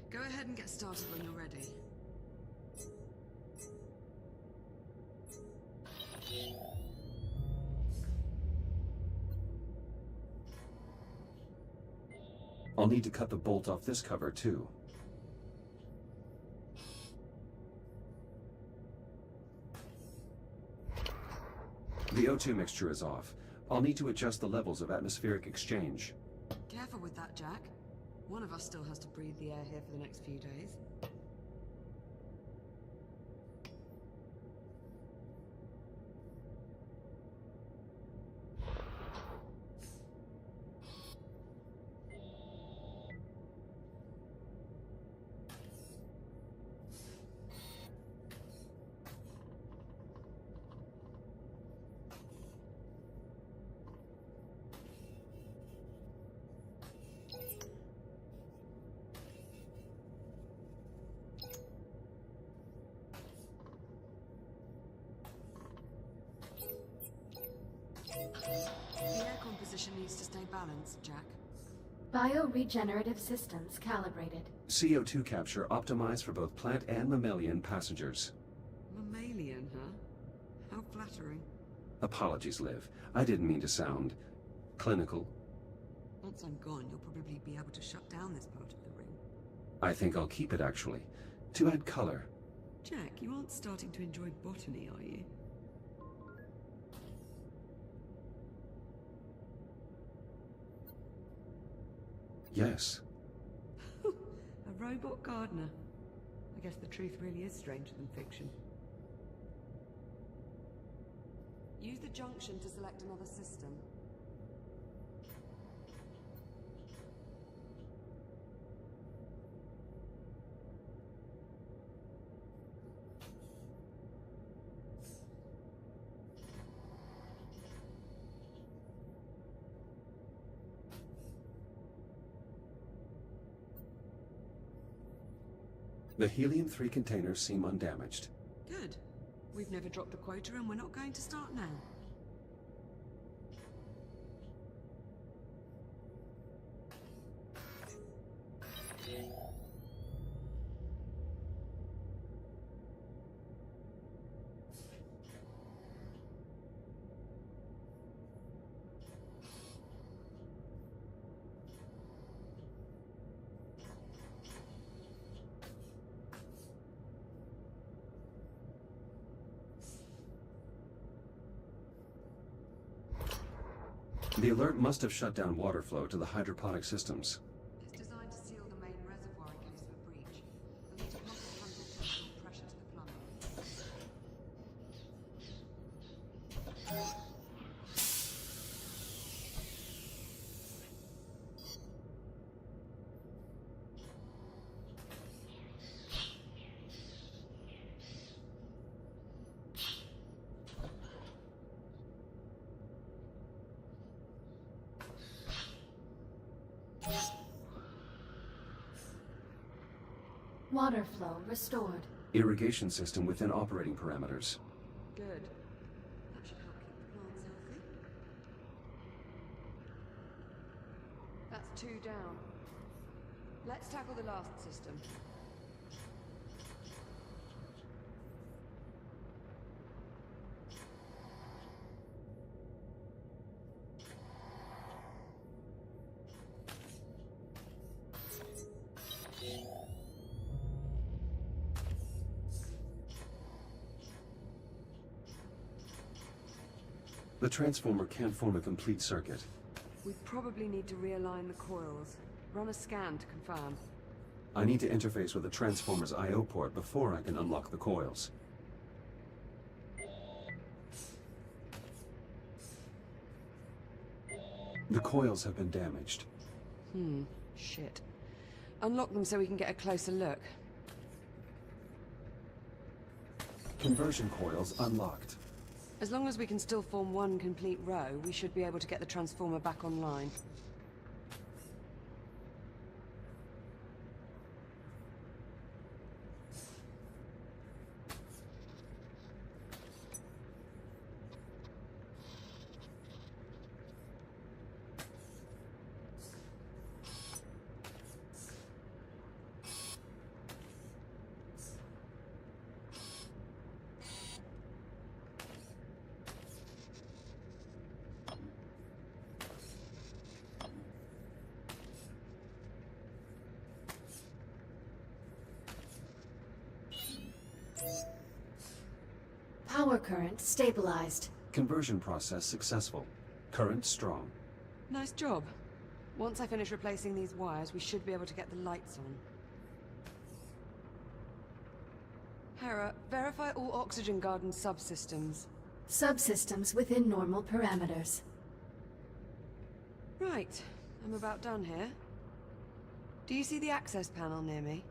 Go ahead and get started when you're ready.
I'll need to cut the bolt off this cover, too. The O2 mixture is off. I'll need to adjust the levels of atmospheric exchange.
Careful with that, Jack. One of us still has to breathe the air here for the next few days. The air composition needs to stay balanced, Jack.
Bioregenerative systems calibrated.
CO2 capture optimized for both plant and mammalian passengers.
Mammalian, huh? How flattering.
Apologies, Liv. I didn't mean to sound clinical.
Once I'm gone, you'll probably be able to shut down this part of the ring.
I think I'll keep it, actually, to add color.
Jack, you aren't starting to enjoy botany, are you?
Yes.
A robot gardener. I guess the truth really is stranger than fiction. Use the junction to select another system.
The helium-3 containers seem undamaged.
Good. We've never dropped a quota and we're not going to start now.
The alert must have shut down water flow to the hydroponic systems.
It's designed to seal the main reservoir in case of a breach. We'll need to pump 100 tons pressure to the plumbing.
Water flow restored.
Irrigation system within operating parameters.
Good. That should help keep the plants healthy.
That's 2 down. Let's tackle the last system.
The transformer can't form a complete circuit.
We probably need to realign the coils. Run a scan to confirm.
I need to interface with the transformer's I/O port before I can unlock the coils. The coils have been damaged.
Shit. Unlock them so we can get a closer look.
Conversion coils unlocked.
As long as we can still form one complete row, we should be able to get the transformer back online.
Power current stabilized.
Conversion process successful. Current strong.
Nice job. Once I finish replacing these wires, we should be able to get the lights on. Hera, verify all Oxygen Garden subsystems.
Subsystems within normal parameters.
Right. I'm about done here. Do you see the access panel near me?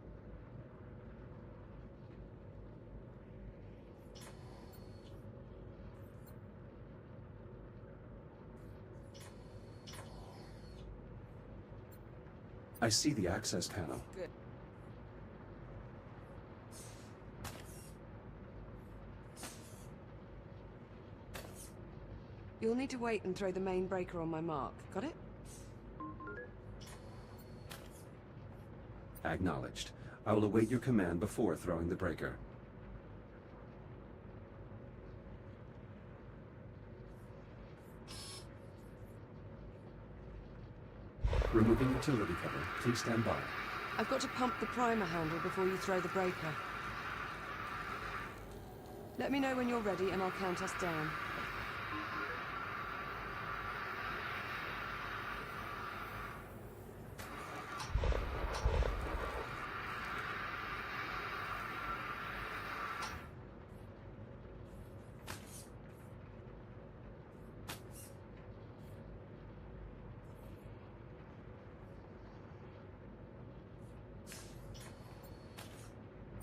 I see the access panel.
Good. You'll need to wait and throw the main breaker on my mark. Got it?
Acknowledged. I will await your command before throwing the breaker. Removing utility cover. Please stand by.
I've got to pump the primer handle before you throw the breaker. Let me know when you're ready and I'll count us down.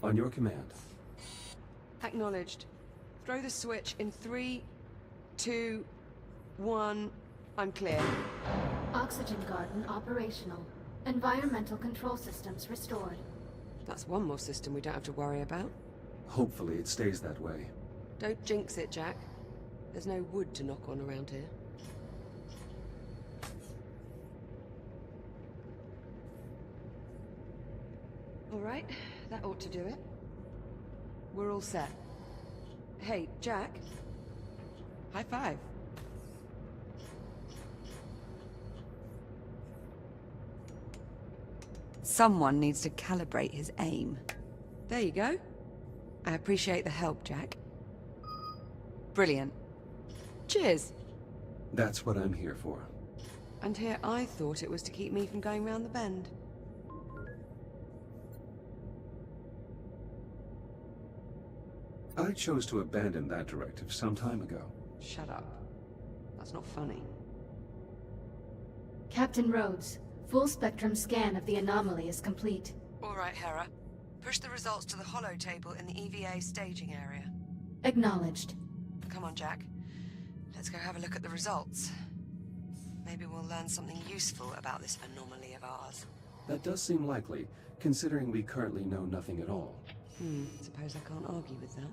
On your command.
Acknowledged. Throw the switch in 3, 2, 1. I'm clear.
Oxygen Garden operational. Environmental control systems restored.
That's one more system we don't have to worry about.
Hopefully it stays that way.
Don't jinx it, Jack. There's no wood to knock on around here. All right, that ought to do it. We're all set. Hey, Jack. High five.
Someone needs to calibrate his aim.
There you go. I appreciate the help, Jack.
Brilliant.
Cheers.
That's what I'm here for.
And here I thought it was to keep me from going round the bend.
I chose to abandon that directive some time ago.
Shut up. That's not funny.
Captain Rhodes, full spectrum scan of the anomaly is complete.
All right, Hera. Push the results to the holotable in the EVA staging area.
Acknowledged.
Come on, Jack. Let's go have a look at the results. Maybe we'll learn something useful about this anomaly of ours.
That does seem likely, considering we currently know nothing at all.
Suppose I can't argue with that.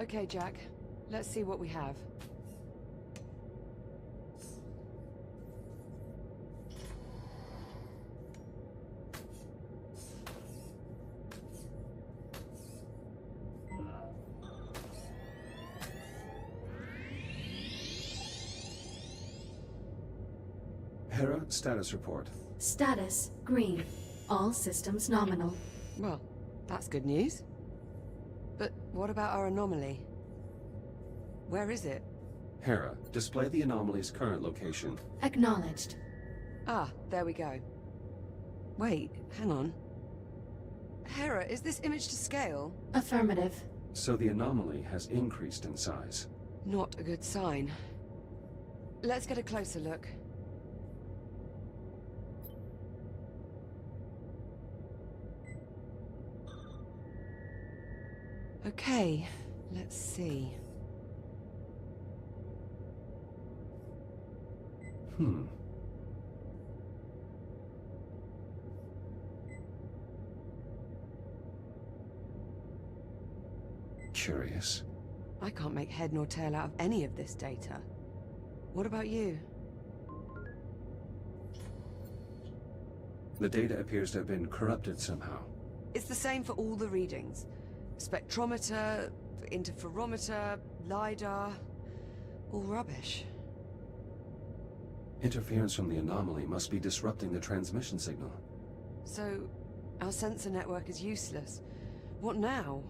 Okay, Jack. Let's see what we have.
Hera, status report.
Status, green. All systems nominal.
Well, that's good news. But what about our anomaly? Where is it?
Hera, display the anomaly's current location.
Acknowledged.
Ah, there we go. Wait, hang on. Hera, is this image to scale?
Affirmative.
So the anomaly has increased in size.
Not a good sign. Let's get a closer look. Okay, let's see.
Curious.
I can't make head nor tail out of any of this data. What about you?
The data appears to have been corrupted somehow.
It's the same for all the readings. Spectrometer, interferometer, LiDAR... all rubbish.
Interference from the anomaly must be disrupting the transmission signal.
So, our sensor network is useless. What now?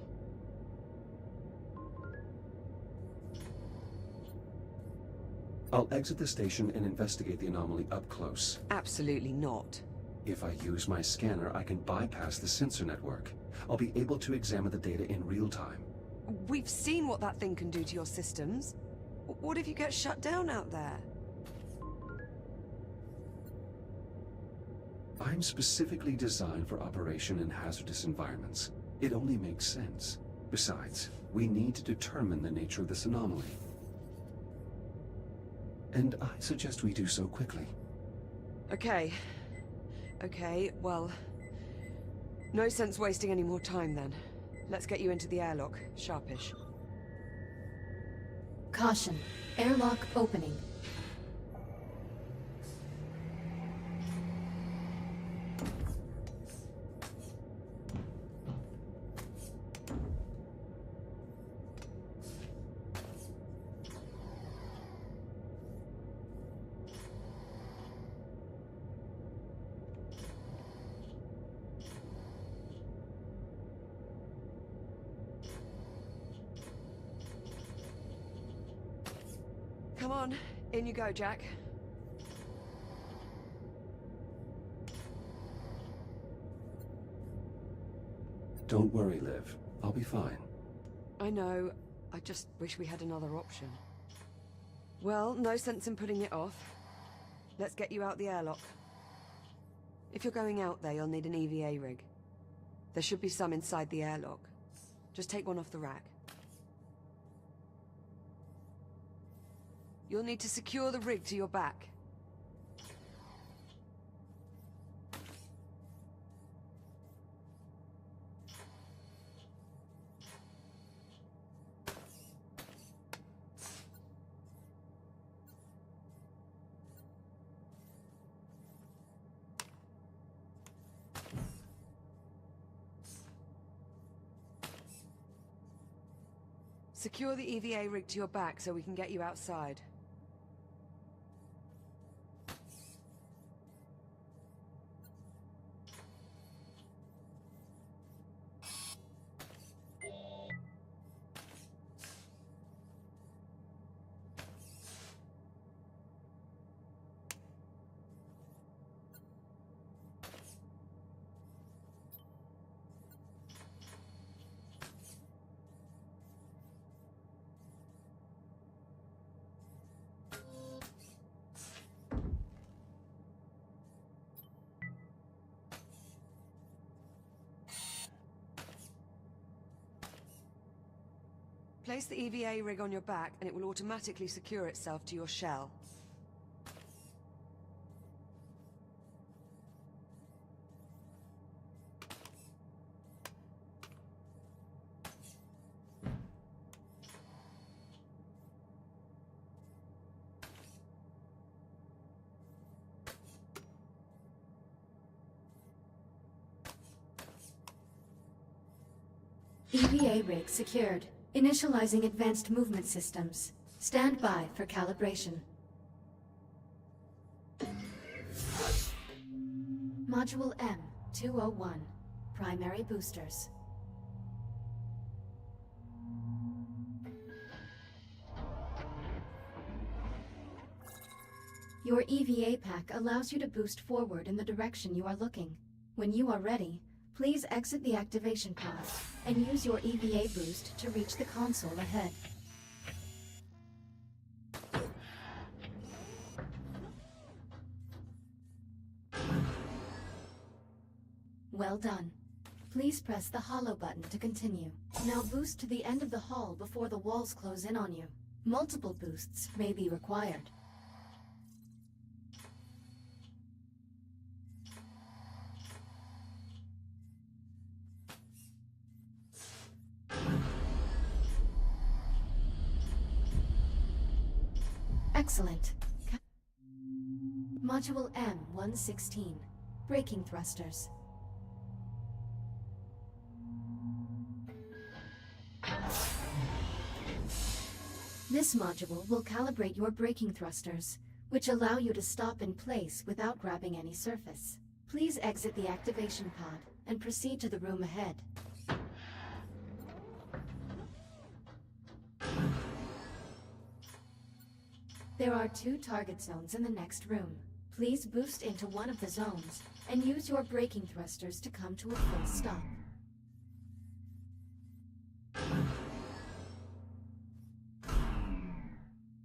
I'll exit the station and investigate the anomaly up close.
Absolutely not.
If I use my scanner, I can bypass the sensor network. I'll be able to examine the data in real time.
We've seen what that thing can do to your systems. What if you get shut down out there?
I'm specifically designed for operation in hazardous environments. It only makes sense. Besides, we need to determine the nature of this anomaly. And I suggest we do so quickly.
Okay. Okay, well... no sense wasting any more time then. Let's get you into the airlock, sharpish.
Caution. Airlock opening.
Come on, in you go, Jack.
Don't worry, Liv. I'll be fine.
I know. I just wish we had another option. Well, no sense in putting it off. Let's get you out the airlock. If you're going out there, you'll need an EVA rig. There should be some inside the airlock. Just take one off the rack. You'll need to secure the rig to your back. Secure the EVA rig to your back so we can get you outside. Place the EVA rig on your back and it will automatically secure itself to your shell.
EVA rig secured. Initializing advanced movement systems. Stand by for calibration. Module M201. Primary boosters. Your EVA pack allows you to boost forward in the direction you are looking. When you are ready, please exit the activation pod and use your EVA boost to reach the console ahead. Well done. Please press the hollow button to continue. Now boost to the end of the hall before the walls close in on you. Multiple boosts may be required. Excellent. Module M116. Braking thrusters. This module will calibrate your braking thrusters, which allow you to stop in place without grabbing any surface. Please exit the activation pod and proceed to the room ahead. There are 2 target zones in the next room. Please boost into one of the zones and use your braking thrusters to come to a full stop.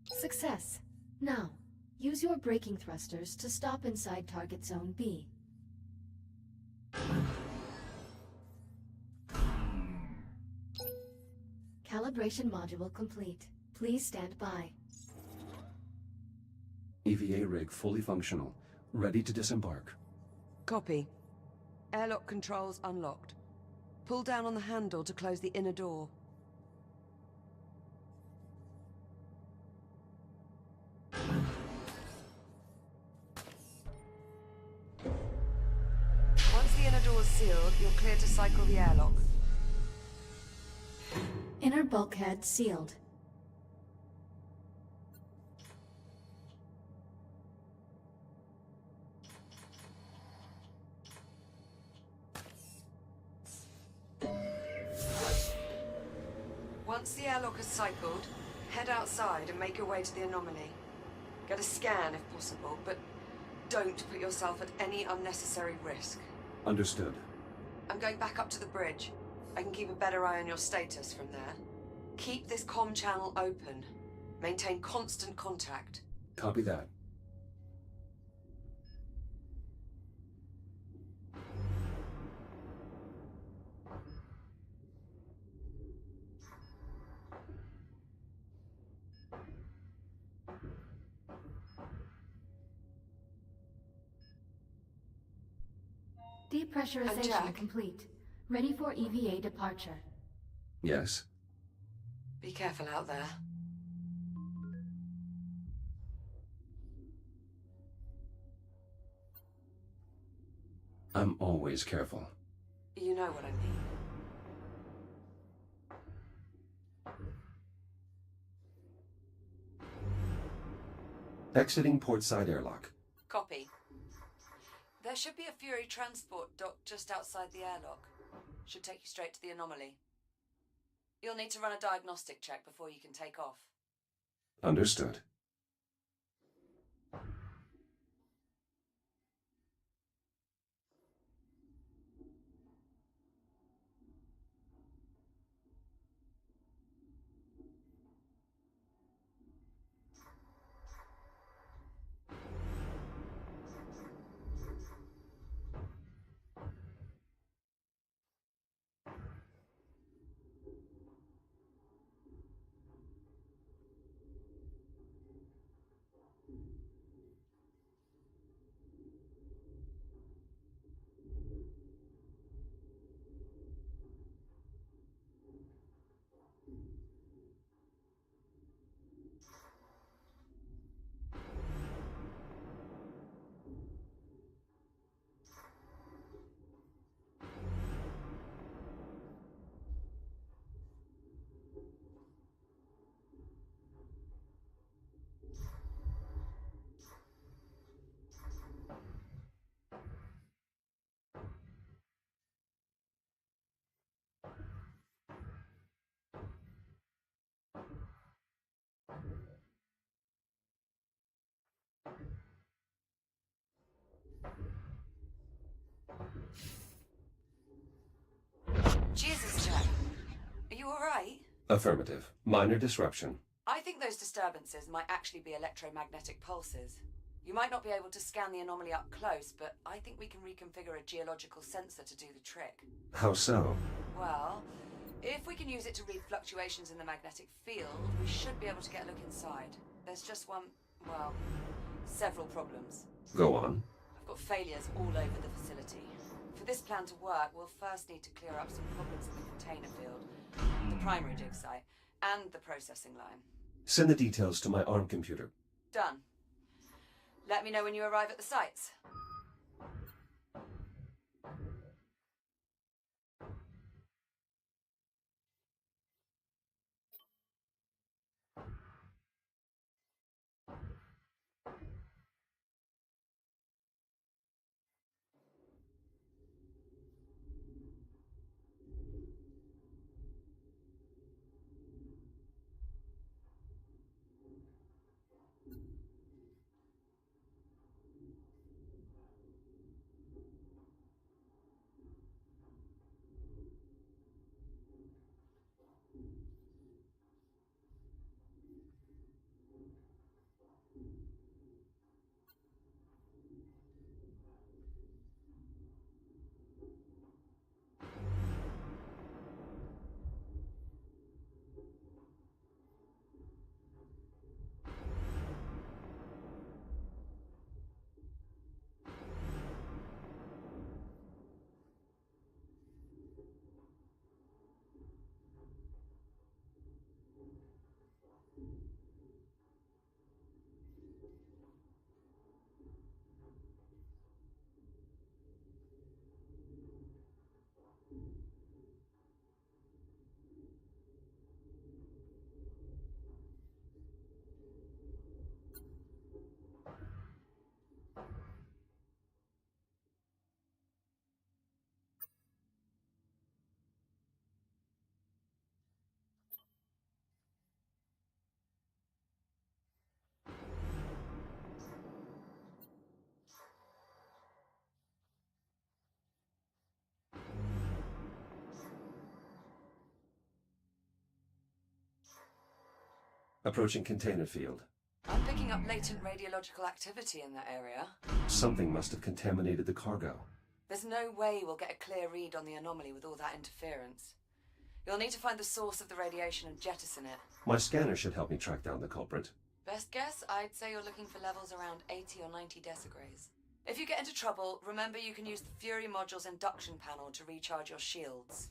Success. Now, use your braking thrusters to stop inside target zone B. Calibration module complete. Please stand by.
EVA rig fully functional. Ready to disembark.
Copy. Airlock controls unlocked. Pull down on the handle to close the inner door. Once the inner door is sealed, you're clear to cycle the airlock.
Inner bulkhead sealed.
Once the airlock is cycled, Head outside and make your way to the anomaly. Get a scan if possible, but don't put yourself at any unnecessary risk.
Understood.
I'm going back up to the bridge. I can keep a better eye on your status from there. Keep this comm channel open. Maintain constant contact.
Copy that.
Depressurization
Jack.
complete. Ready for EVA departure.
Yes?
Be careful out there.
I'm always careful.
You know what I mean.
Exiting portside airlock.
Copy. There should be a Fury transport docked just outside the airlock. Should take you straight to the anomaly. You'll need to run a diagnostic check before you can take off.
Understood.
Jesus, Jack. Are you alright?
Affirmative. Minor disruption.
I think those disturbances might actually be electromagnetic pulses. You might not be able to scan the anomaly up close, but I think we can reconfigure a geological sensor to do the trick.
How so?
Well, if we can use it to read fluctuations in the magnetic field, we should be able to get a look inside. There's just several problems.
Go on.
I've got failures all over the facility. For this plan to work, we'll first need to clear up some problems in the container field, the primary dig site, and the processing line.
Send the details to my ARM computer.
Done. Let me know when you arrive at the sites.
Approaching container field.
I'm picking up latent radiological activity in that area.
Something must have contaminated the cargo.
There's no way we'll get a clear read on the anomaly with all that interference. You'll need to find the source of the radiation and jettison it.
My scanner should help me track down the culprit.
Best guess, I'd say you're looking for levels around 80 or 90 decigrays. If you get into trouble, remember you can use the Fury module's induction panel to recharge your shields.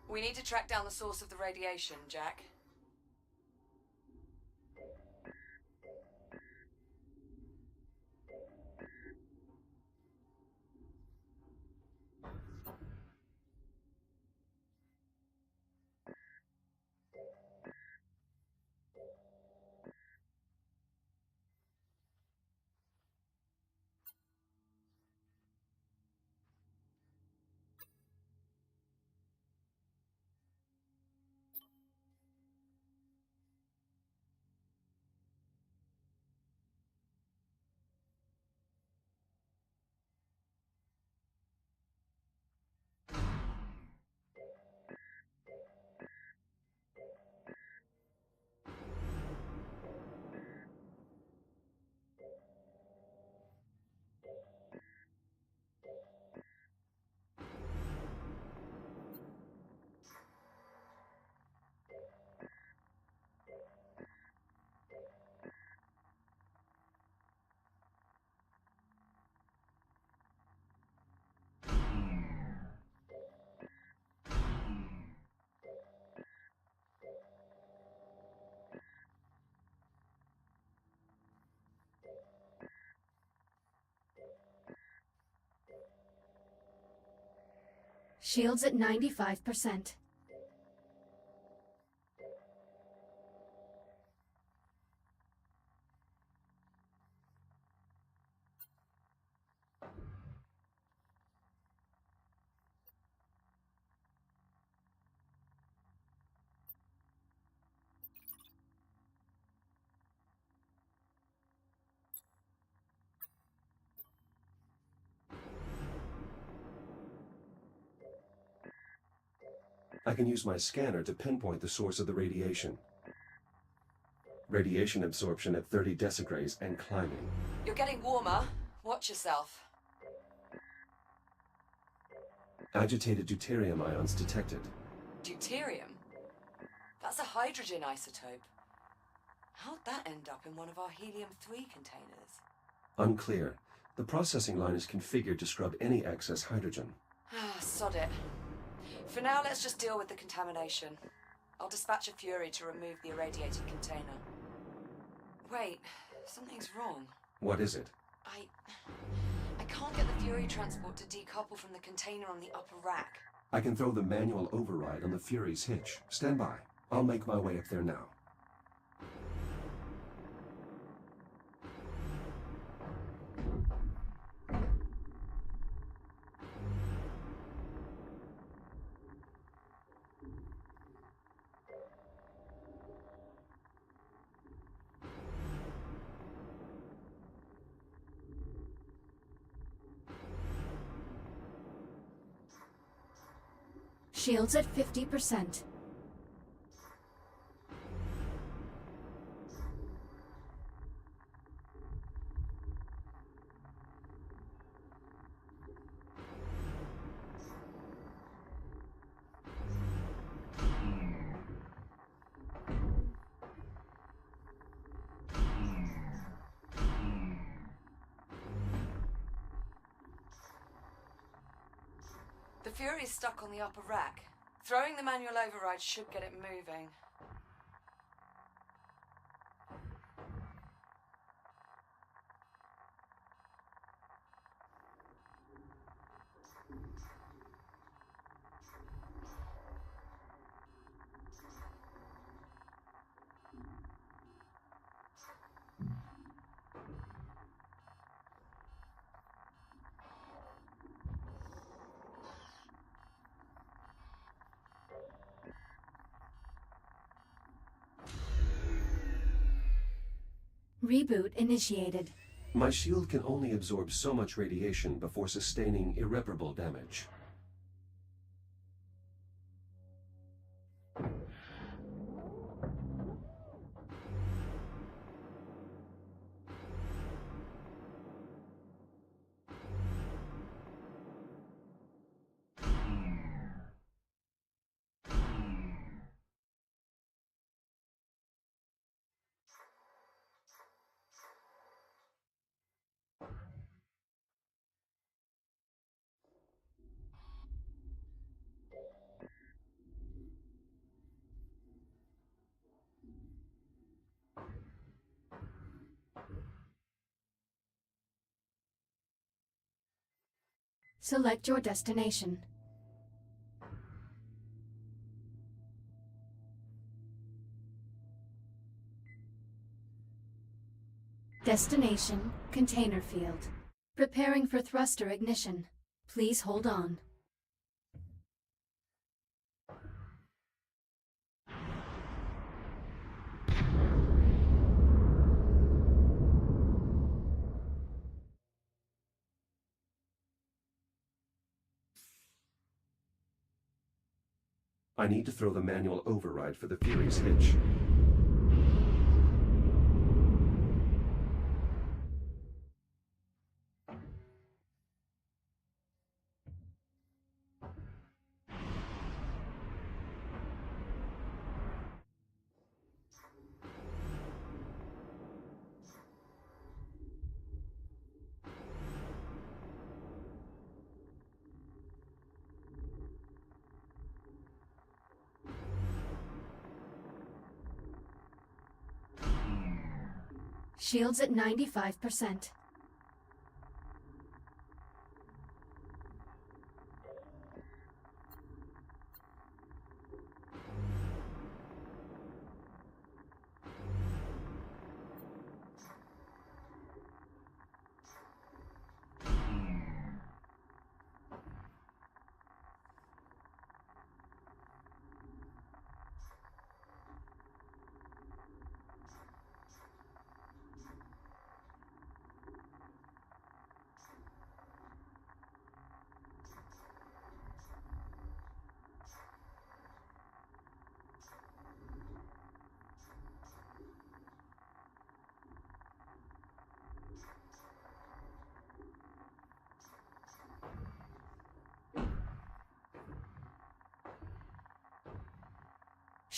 We need to track down the source of the radiation, Jack.
Shields at 95%.
I can use my scanner to pinpoint the source of the radiation. Radiation absorption at 30 decigrays and climbing.
You're getting warmer. Watch yourself.
Agitated deuterium ions detected.
Deuterium? That's a hydrogen isotope. How'd that end up in one of our helium-3 containers?
Unclear. The processing line is configured to scrub any excess hydrogen.
Sod it. For now, let's just deal with the contamination. I'll dispatch a Fury to remove the irradiated container. Wait, something's wrong.
What is it?
I can't get the Fury transport to decouple from the container on the upper rack.
I can throw the manual override on the Fury's hitch. Stand by. I'll make my way up there now.
Shields at 50%.
The Fury's stuck on the upper rack. Throwing the manual override should get it moving.
Reboot initiated.
My shield can only absorb so much radiation before sustaining irreparable damage.
Select your destination. Destination, container field. Preparing for thruster ignition. Please hold on.
I need to throw the manual override for the Fury's hitch.
Shields at 95%.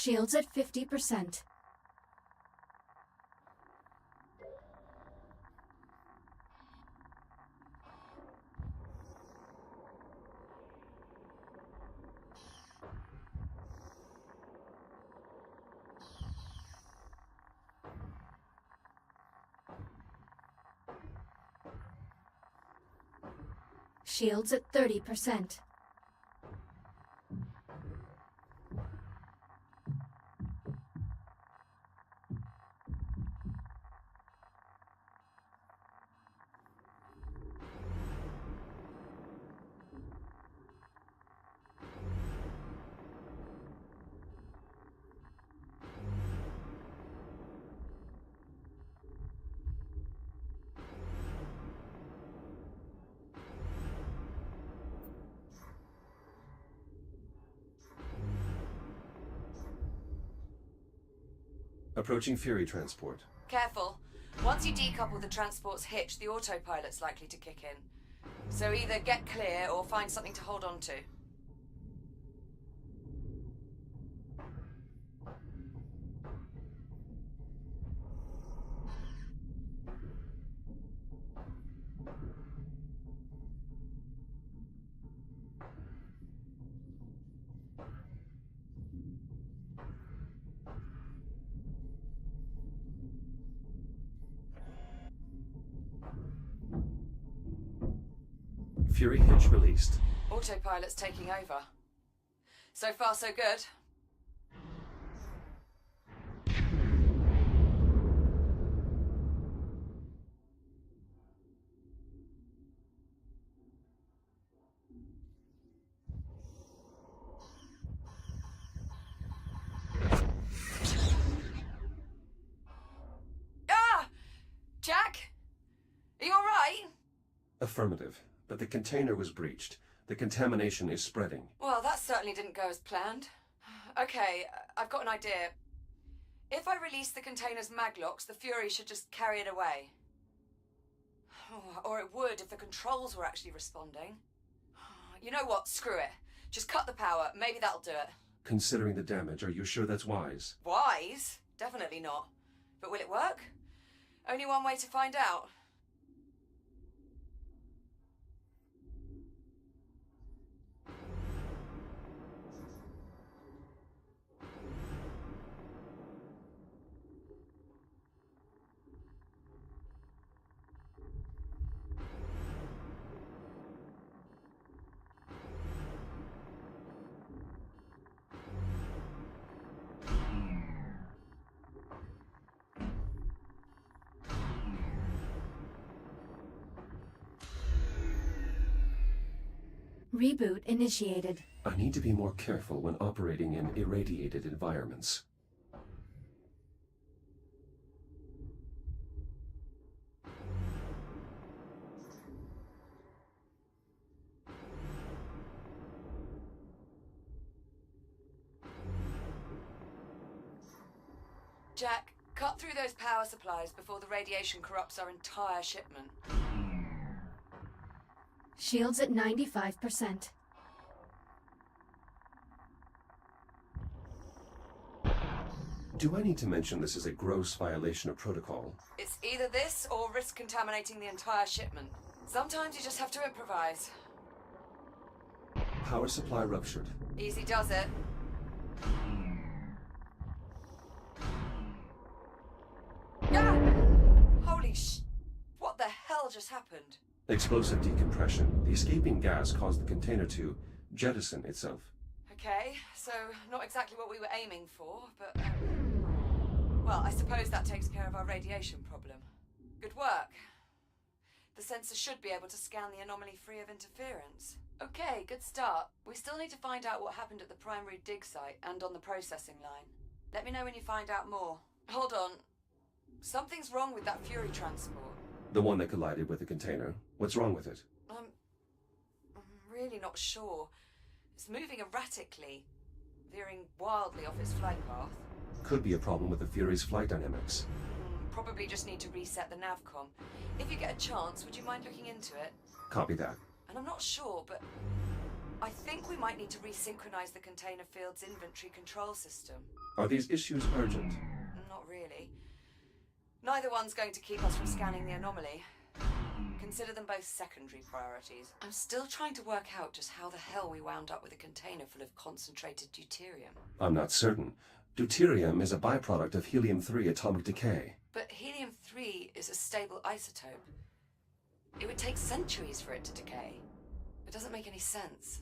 Shields at 50%. Shields at 30%.
Approaching Fury transport.
Careful. Once you decouple the transport's hitch, the autopilot's likely to kick in. So either get clear or find something to hold on to.
Fury hitch released.
Autopilot's taking over. So far, so good. Ah! Jack? Are you alright?
Affirmative. But the container was breached. The contamination is spreading.
Well, that certainly didn't go as planned. Okay, I've got an idea. If I release the container's maglocks, the Fury should just carry it away. Or it would if the controls were actually responding. You know what? Screw it. Just cut the power. Maybe that'll do it.
Considering the damage, are you sure that's wise?
Wise? Definitely not. But will it work? Only one way to find out.
Reboot initiated.
I need to be more careful when operating in irradiated environments.
Jack, cut through those power supplies before the radiation corrupts our entire shipment.
Shields at 95%.
Do I need to mention this is a gross violation of protocol?
It's either this or risk contaminating the entire shipment. Sometimes you just have to improvise.
Power supply ruptured.
Easy does it. Ah! Holy What the hell just happened?
Explosive decompression. The escaping gas caused the container to jettison itself.
Okay, so not exactly what we were aiming for, but... well, I suppose that takes care of our radiation problem. Good work. The sensor should be able to scan the anomaly free of interference. Okay, good start. We still need to find out what happened at the primary dig site and on the processing line. Let me know when you find out more. Hold on. Something's wrong with that Fury transport.
The one that collided with the container. What's wrong with it?
I'm really not sure. It's moving erratically, veering wildly off its flight path.
Could be a problem with the Fury's flight dynamics.
Probably just need to reset the navcom. If you get a chance, would you mind looking into it?
Copy that.
And I'm not sure, but I think we might need to resynchronize the container field's inventory control system.
Are these issues urgent?
Not really. Neither one's going to keep us from scanning the anomaly. Consider them both secondary priorities. I'm still trying to work out just how the hell we wound up with a container full of concentrated deuterium.
I'm not certain. Deuterium is a byproduct of helium-3 atomic decay.
But helium-3 is a stable isotope. It would take centuries for it to decay. It doesn't make any sense.